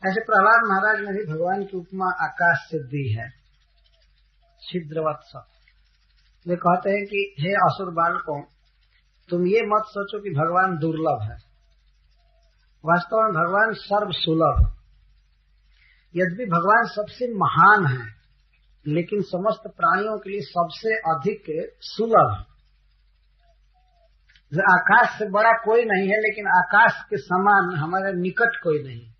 ऐसे प्रहलाद महाराज ने भी भगवान की उपमा आकाश से दी है, छिद्रवत्स। वे कहते हैं कि हे असुर बालकों, तुम ये मत सोचो कि भगवान दुर्लभ है। वास्तव में भगवान सर्व सुलभ। यद्यपि भगवान सबसे महान है, लेकिन समस्त प्राणियों के लिए सबसे अधिक सुलभ है। आकाश से बड़ा कोई नहीं है, लेकिन आकाश के समान हमारे निकट कोई नहीं।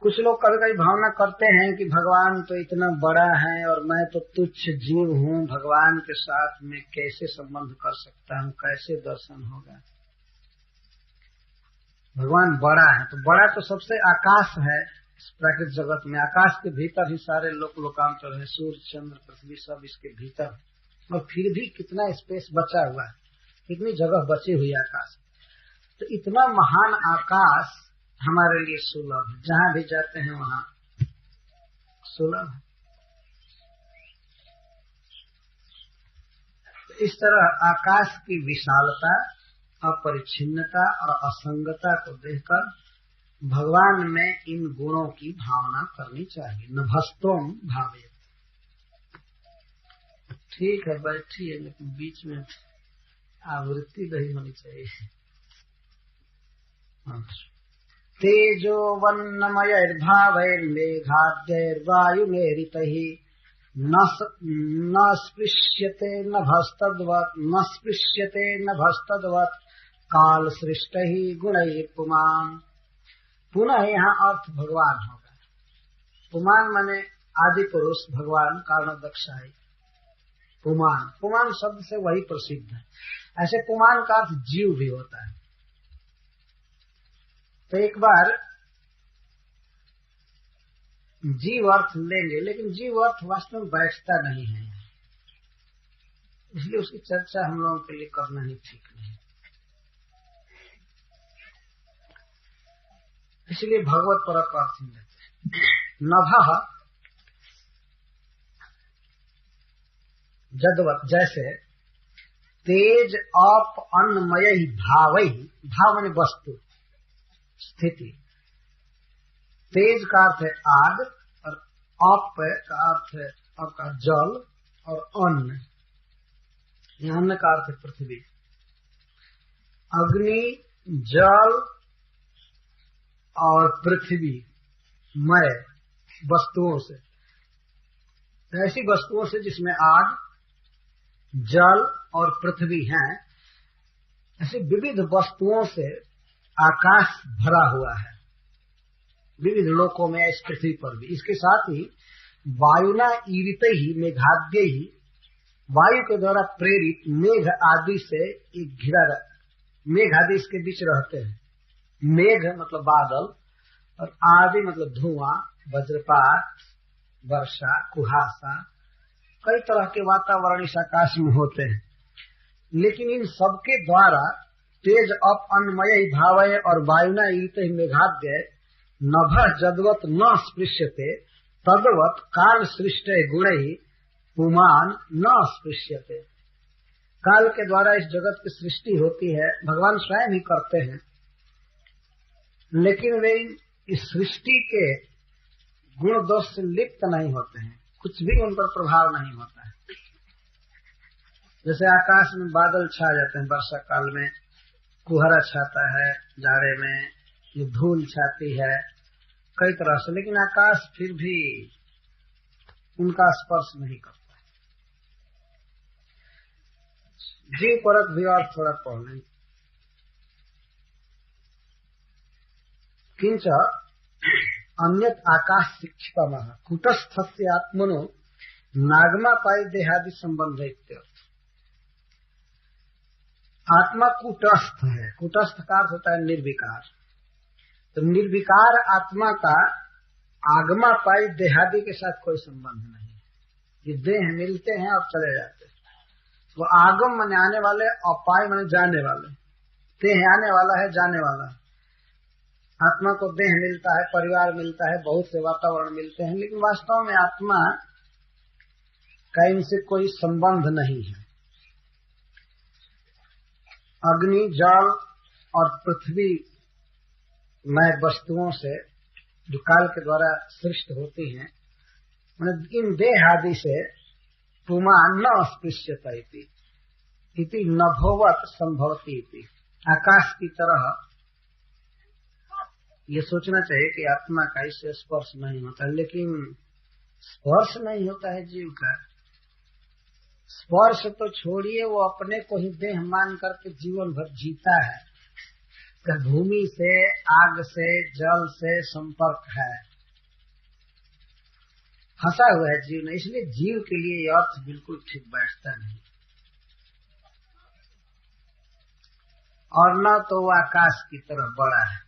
कुछ लोग कभी कभी भावना करते हैं कि भगवान तो इतना बड़ा है और मैं तो तुच्छ जीव हूँ, भगवान के साथ में कैसे संबंध कर सकता हूँ, कैसे दर्शन होगा। भगवान बड़ा है, तो बड़ा तो सबसे आकाश है। इस प्राकृतिक जगत में आकाश के भीतर ही सारे लोकांतर है, सूर्य चंद्र पृथ्वी सब इसके भीतर, और फिर भी कितना स्पेस बचा हुआ है, कितनी जगह बची हुई आकाश। तो इतना महान आकाश हमारे लिए सुलभ है, जहां भी जाते हैं वहां सुलभ है। तो इस तरह आकाश की विशालता, अपरिच्छिन्नता और असंगता को देखकर भगवान में इन गुणों की भावना करनी चाहिए। नभस्तोम भावे। ठीक है, बैठिए, लेकिन बीच में आवृत्ति नहीं होनी चाहिए। तेजो वन्नमयैर्भावैर्मेघाद्यैर्वायुमेरितैः न स्पृश्यते नभस्तद्वत् काल सृष्टैः गुणैः पुमान्। पुनः यहाँ अर्थ भगवान होगा। पुमान माने आदि पुरुष भगवान कारणोदक्षाई। पुमान शब्द से वही प्रसिद्ध है। ऐसे पुमान का अर्थ जीव भी होता है। तो एक बार जीव अर्थ लेंगे, लेकिन जीव अर्थ वास्तव में बैठता नहीं है, इसलिए उसकी चर्चा हम लोगों के लिए करना ही ठीक नहीं। इसलिए भगवत परक अर्थ लेते हैं। नभः जदवत, जैसे तेज अप अन्नमय भावई। भाव माने वस्तु, स्थिति। तेज का अर्थ है आग, और अप का अर्थ है आपका जल, और अन्न, अन्न का अर्थ है पृथ्वी। अग्नि, जल और पृथ्वी मय वस्तुओं से, ऐसी वस्तुओं से जिसमें आग, जल और पृथ्वी हैं, ऐसी विविध वस्तुओं से आकाश भरा हुआ है, विविध लोकों में, इस पृथ्वी पर भी। इसके साथ ही वायुना ईरित ही मेघाद्य ही, वायु के द्वारा प्रेरित मेघ आदि से एक घिरा, मेघ आदि इसके बीच रहते हैं। मेघ मतलब बादल, और आदि मतलब धुआं, वज्रपात, वर्षा, कुहासा, कई तरह के वातावरण इस आकाश में होते हैं। लेकिन इन सबके द्वारा तेज अप अन्नमय भावय और वायुना ईरित मेघाद्य नभ जदवत न स्पृश्यते तदवत काल सृष्ट गुणै पुमान न स्पृश्यते। काल के द्वारा इस जगत की सृष्टि होती है, भगवान स्वयं ही करते हैं, लेकिन वे इस सृष्टि के गुण दोष से लिप्त नहीं होते हैं, कुछ भी उन पर प्रभाव नहीं होता है। जैसे आकाश में बादल छा जाते हैं वर्षा काल में, कुहरा छाता है जाड़े में, ये धूल छाती है कई तरह से, लेकिन आकाश फिर भी उनका स्पर्श नहीं करता है। जीव परक भी और थोड़ा पढ़ लें। किंच अन्यत आकाश शिक्षितम कूटस्थस्य आत्मनो नागमापाई देहादि संबंध इत्यर्थ। आत्मा कूटस्थ है। कूटस्थ का अर्थ होता है निर्विकार। तो निर्विकार आत्मा का आगमापाई देहादि के साथ कोई संबंध नहीं। ये देह मिलते हैं और चले जाते हैं। वो आगम माने आने वाले, अपाय माने जाने वाले। देह आने वाला है, जाने वाला है। आत्मा को देह मिलता है, परिवार मिलता है, बहुत से वातावरण मिलते हैं, लेकिन वास्तव में आत्मा का इनसे कोई संबंध नहीं है। अग्नि, जल और पृथ्वी मय वस्तुओं से जो काल के द्वारा सृष्ट होती हैं, इन देह आदि से पुमा न स्पृश्यते इति नभोवत संभवती इति। आकाश की तरह ये सोचना चाहिए कि आत्मा का इससे स्पर्श नहीं होता, लेकिन स्पर्श नहीं होता है जीव का। स्पर्श तो छोड़िए, वो अपने को ही देह मान करके जीवन भर जीता है। भूमि से, आग से, जल से संपर्क है, फंसा हुआ है जीव ने। इसलिए जीव के लिए यह अर्थ बिल्कुल ठीक बैठता नहीं। और न तो वो आकाश की तरह बड़ा है,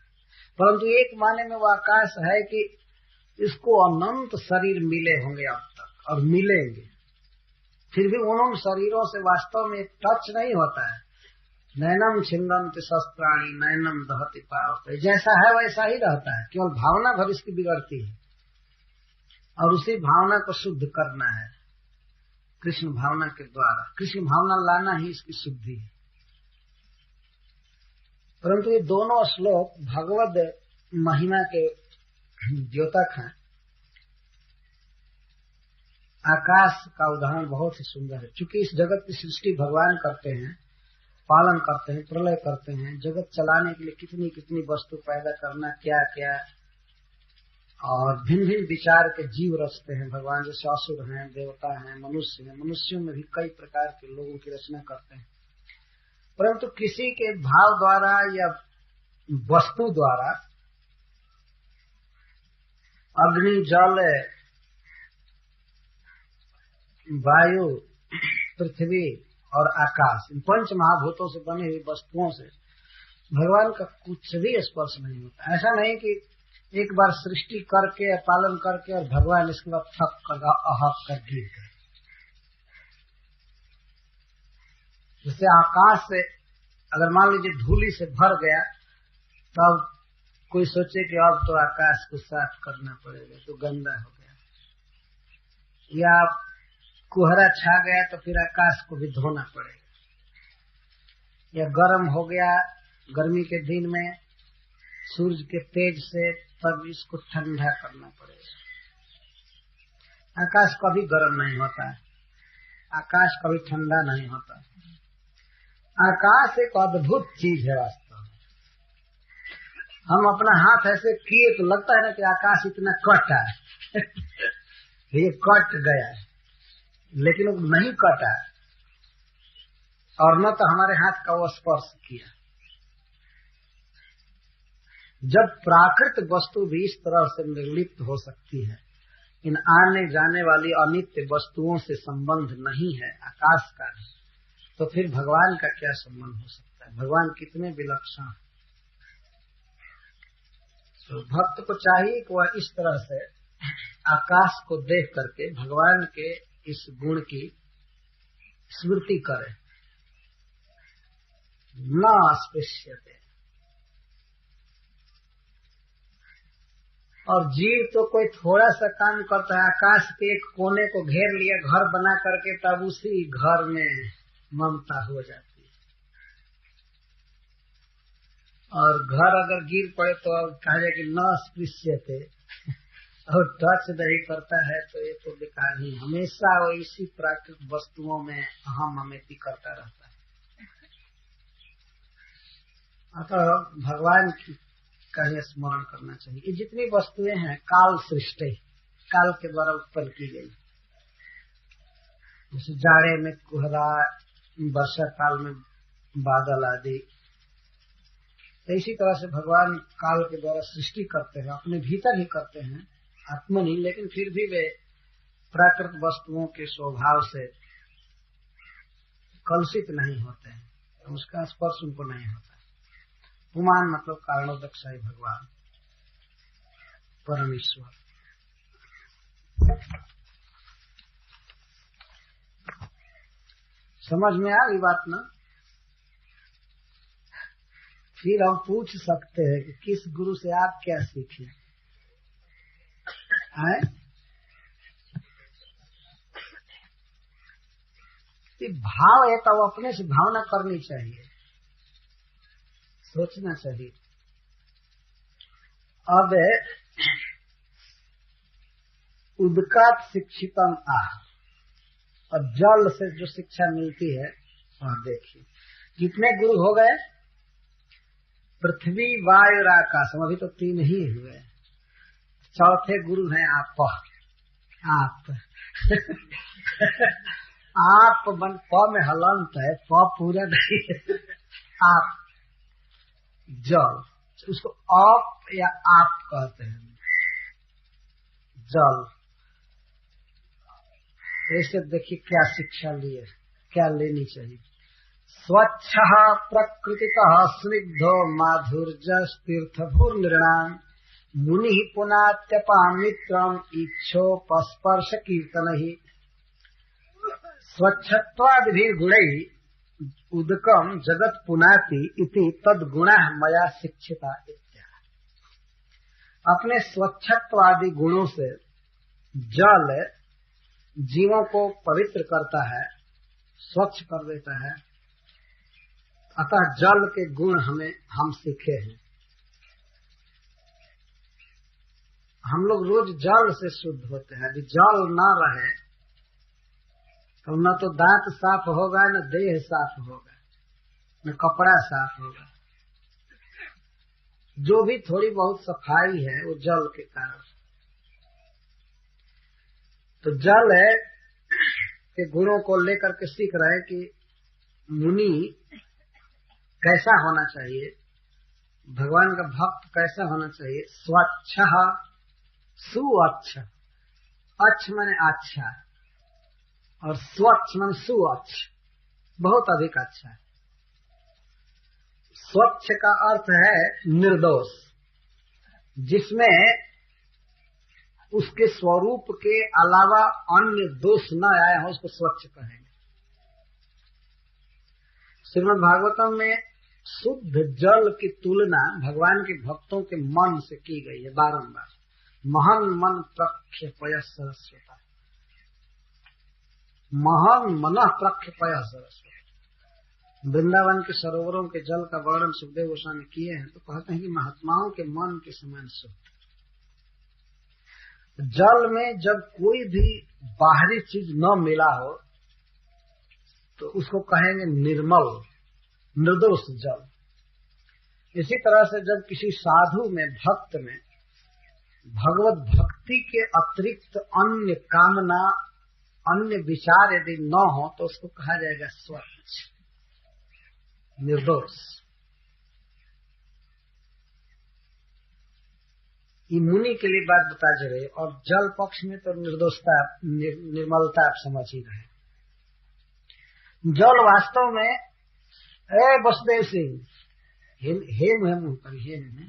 परंतु एक माने में वो आकाश है कि इसको अनंत शरीर मिले होंगे अब तक और मिलेंगे, फिर भी उन शरीरों से वास्तव में टच नहीं होता है। नैनम छिन्दन्ति शस्त्राणि नैनम दहति पावते। जैसा है वैसा ही रहता है, केवल भावना भर इसकी बिगड़ती है और उसी भावना को शुद्ध करना है कृष्ण भावना के द्वारा। कृष्ण भावना लाना ही इसकी शुद्धि है। परंतु ये दोनों श्लोक भगवद महिमा के द्योतक हैं। आकाश का उदाहरण बहुत ही सुंदर है। चूंकि इस जगत की सृष्टि भगवान करते हैं, पालन करते हैं, प्रलय करते हैं, जगत चलाने के लिए कितनी कितनी वस्तु पैदा करना, क्या क्या, और भिन्न भिन्न विचार के जीव रचते हैं भगवान। जैसे असुर हैं, देवता हैं, मनुष्य हैं। मनुष्यों में भी कई प्रकार के लोगों की रचना करते हैं। परंतु किसी के भाव द्वारा या वस्तु द्वारा अग्नि, जल, वायु, पृथ्वी और आकाश, इन पंच महाभूतों से बने हुई वस्तुओं से भगवान का कुछ भी स्पर्श नहीं होता। ऐसा नहीं कि एक बार सृष्टि करके, पालन करके और भगवान इसके बाद थक कर अहक कर गिर गए। जैसे आकाश से अगर मान लीजिए धूली से भर गया, तब कोई सोचे कि अब तो आकाश को साफ करना पड़ेगा, तो गंदा हो गया, या कोहरा छा गया तो फिर आकाश को भी धोना पड़ेगा, या गर्म हो गया गर्मी के दिन में सूरज के तेज से, तब इसको ठंडा करना पड़ेगा। आकाश कभी गर्म नहीं होता है, आकाश कभी ठंडा नहीं होता। आकाश एक अद्भुत चीज है वास्तव में। हम अपना हाथ ऐसे किए तो लगता है ना कि आकाश इतना कटा है ये कट गया है, लेकिन वो नहीं कटा और न तो हमारे हाथ का वो स्पर्श किया। जब प्राकृत वस्तु भी इस तरह से निर्लिप्त हो सकती है, इन आने जाने वाली अनित्य वस्तुओं से संबंध नहीं है आकाश का, तो फिर भगवान का क्या संबंध हो सकता है? भगवान कितने विलक्षण है। तो भक्त को चाहिए कि वह इस तरह से आकाश को देख करके भगवान के इस गुण की स्मृति करे। न स्पृश्यते, और जीव तो कोई थोड़ा सा काम करता है, आकाश के एक कोने को घेर लिया घर बना करके, तब उसी घर में ममता हो जाती है। और घर अगर गिर पड़े तो अब कहा जाए कि न स्पृश्यते, और टच नहीं करता है तो ये तो बेकार ही। हमेशा वो इसी प्राकृतिक वस्तुओं में अहम ममेती करता रहता है। अतः भगवान की का स्मरण करना चाहिए। ये जितनी वस्तुएं हैं काल सृष्टि, काल के द्वारा उत्पन्न की गई। जैसे जाड़े में कोहरा, वर्षा काल में बादल आदि, तो इसी तरह से भगवान काल के द्वारा सृष्टि करते हैं, अपने भीतर ही करते हैं, आत्मा नहीं, लेकिन फिर भी वे प्राकृत वस्तुओं के स्वभाव से कलुषित नहीं होते हैं, तो उसका स्पर्श उनको नहीं होता। पुमान मतलब कारणोदकशाही भगवान परमेश्वर। समझ में आ गई बात ना? फिर हम पूछ सकते हैं कि किस गुरु से आप क्या सीखे हैं? भाव है तो अपने से भावना करनी चाहिए, सोचना चाहिए। अब उदकात शिक्षितम आह, और जल से जो शिक्षा मिलती है वह देखिए। कितने गुरु हो गए? पृथ्वी वायु आकाश, अभी तो 3 ही हुए, चौथे गुरु हैं आप। आप बन प में हलंत है, प पूरा नहीं है। आप जल, उसको आप या आप कहते हैं, जल। ऐसे देखिए क्या शिक्षा लिए, क्या लेनी चाहिए। स्वच्छ प्रकृतितः स्निग्धो माधुर्यस् तीर्थभूर्नृणाम् मुनि पुनात्यपामित्रम् इच्छोपस्पर्श कीर्तनहि स्वच्छत्वादिभिर्गुणैः उदकम् जगत् पुनाति इति तद्गुणः मया शिक्षिता इत्याह। अपने स्वच्छत्वादि गुणों से जल जीवों को पवित्र करता है, स्वच्छ कर देता है। अतः जल के गुण हम सीखे हैं। हम लोग रोज जल से शुद्ध होते हैं। यदि जल न रहे तो न तो दांत साफ होगा, न देह साफ होगा, न कपड़ा साफ होगा। जो भी थोड़ी बहुत सफाई है वो जल के कारण। तो जल के गुणों को लेकर के सीख रहे हैं कि मुनि कैसा होना चाहिए, भगवान का भक्त कैसा होना चाहिए। स्वच्छ सुअच्छ, अच्छ माने अच्छा, और स्वच्छ माने सुअच्छ, बहुत अधिक अच्छा है। स्वच्छ का अर्थ है निर्दोष, जिसमें उसके स्वरूप के अलावा अन्य दोष न आया हो, उसको स्वच्छ कहेंगे। श्रीमद् भागवतम में शुद्ध जल की तुलना भगवान के भक्तों के मन से की गई है बारंबार। महन मन प्रक्षेपय सरस्वता, महन मन प्रक्षेपय सरस्वता। वृंदावन के सरोवरों के जल का वर्णन सुखदेव गोस्वामी किए हैं, तो कहते हैं कि महात्माओं के मन के समान शुद्ध। जल में जब कोई भी बाहरी चीज न मिला हो तो उसको कहेंगे निर्मल, निर्दोष जल। इसी तरह से जब किसी साधु में, भक्त में भगवत भक्ति के अतिरिक्त अन्य कामना, अन्य विचार यदि न हो तो उसको कहा जाएगा स्वच्छ, निर्दोष। ये मुनि के लिए बात बता जा रही है। और जल पक्ष में तो निर्दोषता, निर्मलता आप समझ ही रहे। जल वास्तव में वसुदेव सिंह हेम है, मुंह पर हेम है,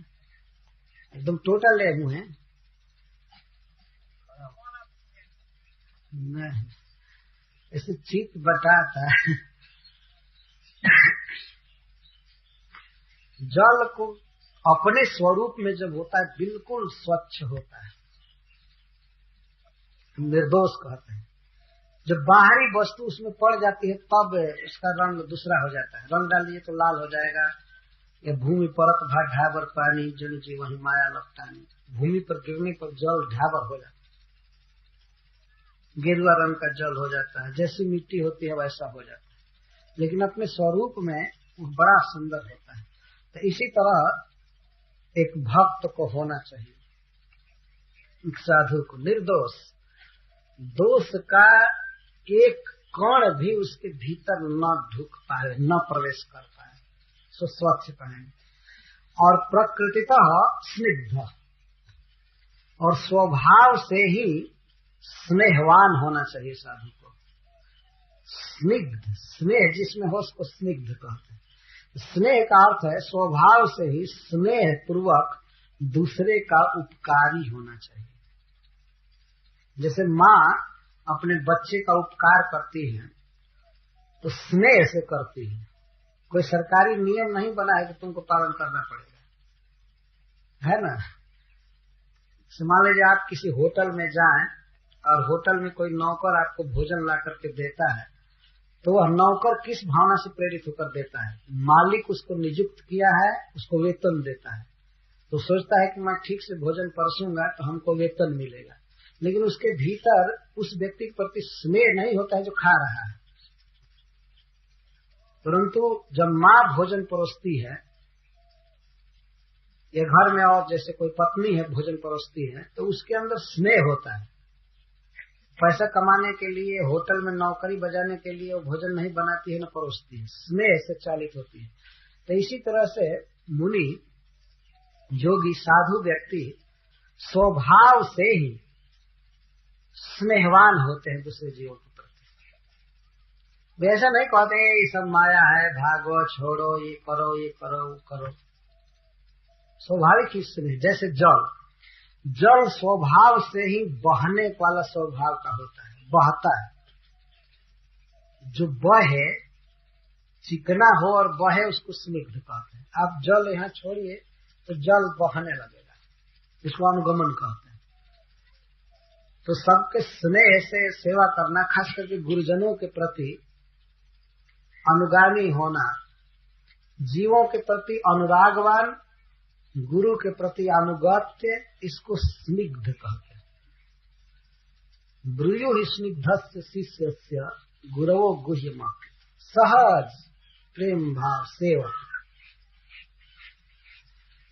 एकदम टोटल हेम है। नहीं, ऐसे चित्त बताता है। जल को अपने स्वरूप में जब होता है बिल्कुल स्वच्छ होता है, निर्दोष कहते हैं। जब बाहरी वस्तु उसमें पड़ जाती है तब उसका रंग दूसरा हो जाता है। रंग डालिए तो लाल हो जाएगा, या भूमि परत भा ढाबर पानी जन जी वही माया लपटानी, भूमि पर गिरने पर जल ढाबर हो जाता है, गेरुआ रंग का जल हो जाता है। जैसी मिट्टी होती है वैसा हो जाता है, लेकिन अपने स्वरूप में वो बड़ा सुंदर होता है। तो इसी तरह एक भक्त को होना चाहिए, एक साधु को निर्दोष, दोष का एक कण भी उसके भीतर न ढुक पाए, न प्रवेश कर पाए, सो स्वच्छ कहेंगे। और प्रकृतितः स्निग्ध, और स्वभाव से ही स्नेहवान होना चाहिए साधु को। स्निग्ध, स्नेह जिसमें हो उसको स्निग्ध कहते हैं। स्नेह का अर्थ है स्वभाव से ही स्नेह पूर्वक दूसरे का उपकारी होना चाहिए। जैसे माँ अपने बच्चे का उपकार करती है तो स्नेह से करती है। कोई सरकारी नियम नहीं बना है कि तुमको पालन करना पड़ेगा, है ना। मान लीजिए आप किसी होटल में जाएं और होटल में कोई नौकर आपको भोजन ला करके देता है, तो वह नौकर किस भावना से प्रेरित होकर देता है? मालिक उसको नियुक्त किया है, उसको वेतन देता है, तो सोचता है कि मैं ठीक से भोजन परसूंगा तो हमको वेतन मिलेगा। लेकिन उसके भीतर उस व्यक्ति के प्रति स्नेह नहीं होता है जो खा रहा है। परंतु जब माँ भोजन परोसती है या घर में और जैसे कोई पत्नी है भोजन परोसती है, तो उसके अंदर स्नेह होता है। पैसा कमाने के लिए, होटल में नौकरी बजाने के लिए वो भोजन नहीं बनाती है न परोसती है, स्नेह से चालित होती है। तो इसी तरह से मुनि, योगी, साधु व्यक्ति स्वभाव से ही स्नेहवान होते हैं दूसरे जीवों के प्रति। वे ऐसा नहीं कहते ये सब माया है, भागो, छोड़ो, ये करो, ये करो, वो करो। स्वाभाविक ही स्नेह। जैसे जल स्वभाव से ही बहने वाला स्वभाव का होता है, बहता है। जो बहे, चिकना हो और बहे उसको स्निग्ध कहते हैं। आप जल यहाँ छोड़िए तो जल बहने लगेगा, इसको अनुगमन कहते हैं। तो सबके स्नेह से सेवा करना, खास करके गुरुजनों के प्रति अनुगामी होना, जीवों के प्रति अनुरागवान, गुरु के प्रति अनुगत्य, इसको स्निग्ध कहते हैं। ब्रूयो ही स्निग्धस्य शिष्यस्य गुरवो गुह्यमः, सहज प्रेम भाव सेवा।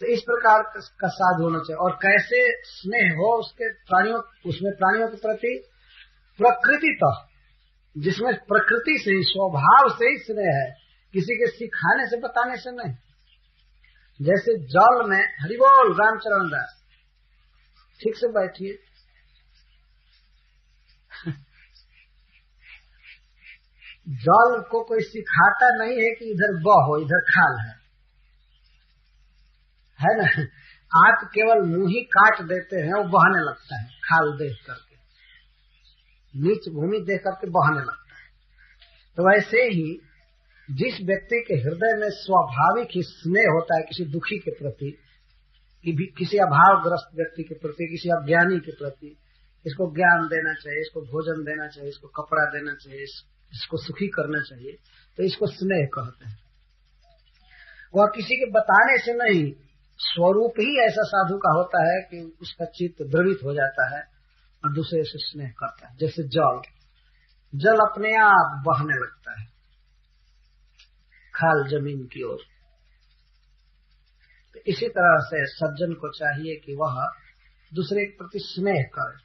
तो इस प्रकार का साधु होना चाहिए। और कैसे स्नेह हो उसके प्राणियों, उसमें प्राणियों के प्रति प्रकृति तो, जिसमें प्रकृति से ही, स्वभाव से ही स्नेह है, किसी के सिखाने से बताने से नहीं। जैसे जल में, हरिबोल रामचरण दास, ठीक से बैठिए। जल को कोई सिखाता नहीं है कि इधर बहो, इधर खाल है ना। आप केवल मुंह ही काट देते हैं, वो बहने लगता है, खाल देख करके, नीच भूमि देख करके बहने लगता है। तो वैसे ही जिस व्यक्ति के हृदय में स्वाभाविक ही स्नेह होता है किसी दुखी के प्रति, किसी अभावग्रस्त व्यक्ति के प्रति, किसी अज्ञानी के प्रति, इसको ज्ञान देना चाहिए, इसको भोजन देना चाहिए, इसको कपड़ा देना चाहिए, इसको सुखी करना चाहिए, तो इसको स्नेह कहते हैं। वह किसी के बताने से नहीं, स्वरूप ही ऐसा साधु का होता है कि उसका चित्त द्रवित हो जाता है और दूसरे से स्नेह करता है। जैसे जल अपने आप बहने लगता है खाल जमीन की ओर। तो इसी तरह से सज्जन को चाहिए कि वह दूसरे के प्रति स्नेह करे।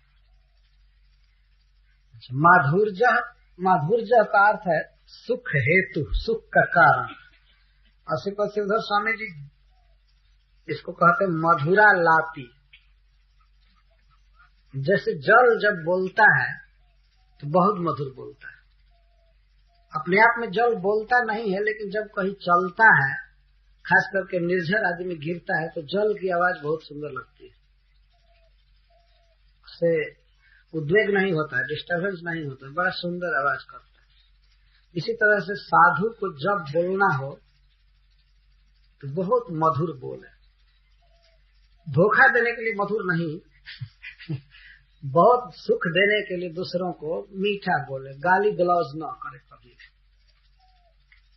माधुर्य का अर्थ है सुख हेतु, सुख का कारण। और सिद्धर स्वामी जी इसको कहते हैं मधुरा लापी। जैसे जल जब बोलता है तो बहुत मधुर बोलता है। अपने आप में जल बोलता नहीं है, लेकिन जब कहीं चलता है, खास करके निर्झर आदि में गिरता है, तो जल की आवाज बहुत सुंदर लगती है। उससे उद्वेग नहीं होता है, डिस्टर्बेंस नहीं होता है, बड़ा सुंदर आवाज करता है। इसी तरह से साधु को जब बोलना हो तो बहुत मधुर बोले। धोखा देने के लिए मधुर नहीं, बहुत सुख देने के लिए दूसरों को मीठा बोले, गाली गलौज न करे कभी।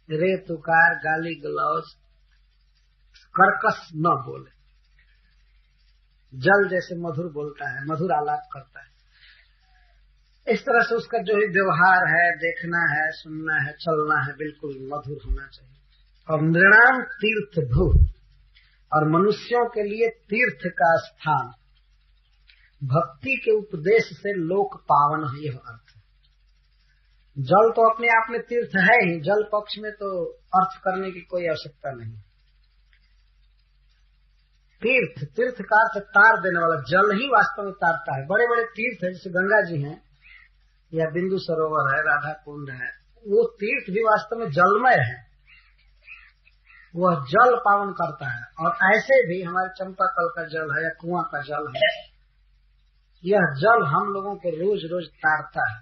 रे तुकार, गाली गलौज, कर्कश न बोले। जल जैसे मधुर बोलता है, मधुर आलाप करता है। इस तरह से उसका जो ही व्यवहार है, देखना है, सुनना है, चलना है, बिल्कुल मधुर होना चाहिए। और नृणाम तीर्थ भू, और मनुष्यों के लिए तीर्थ का स्थान, भक्ति के उपदेश से लोक पावन है, यह अर्थ है। जल तो अपने आप में तीर्थ है ही, जल पक्ष में तो अर्थ करने की कोई आवश्यकता नहीं। तीर्थ, तीर्थ का अर्थ तार देने वाला, जल ही वास्तव में तारता है। बड़े बड़े तीर्थ है जैसे गंगा जी हैं या बिंदु सरोवर है, राधा कुंड है, वो तीर्थ भी वास्तव में जलमय है, वह जल पावन करता है। और ऐसे भी हमारे चंपाकल का जल है या कुआं का जल है, यह जल हम लोगों को रोज रोज तारता है।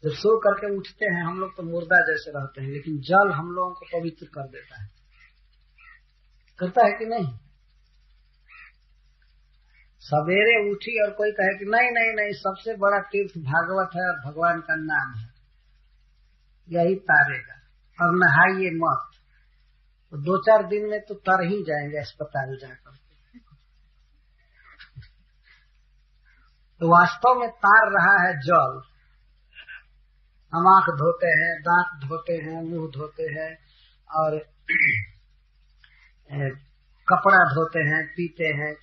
जब सो करके उठते हैं हम लोग तो मुर्दा जैसे रहते हैं, लेकिन जल हम लोगों को पवित्र कर देता है। करता है कि नहीं? सवेरे उठी और कोई कहे कि नहीं नहीं नहीं, सबसे बड़ा तीर्थ भागवत है और भगवान का नाम है, यही तारेगा, और नहाइए मत, तो 2-4 दिन में तो तर ही जाएंगे अस्पताल जाकर। तो वास्तव में तार रहा है जल। हम आंख धोते हैं, दांत धोते हैं, मुंह धोते हैं और कपड़ा धोते हैं, पीते हैं,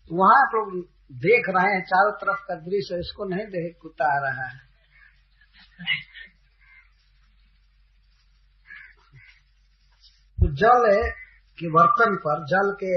वहां आप लोग देख रहे हैं चारों तरफ का दृश्य, इसको नहीं देख कुत्ता आ रहा है। तो जल के बर्तन पर, जल के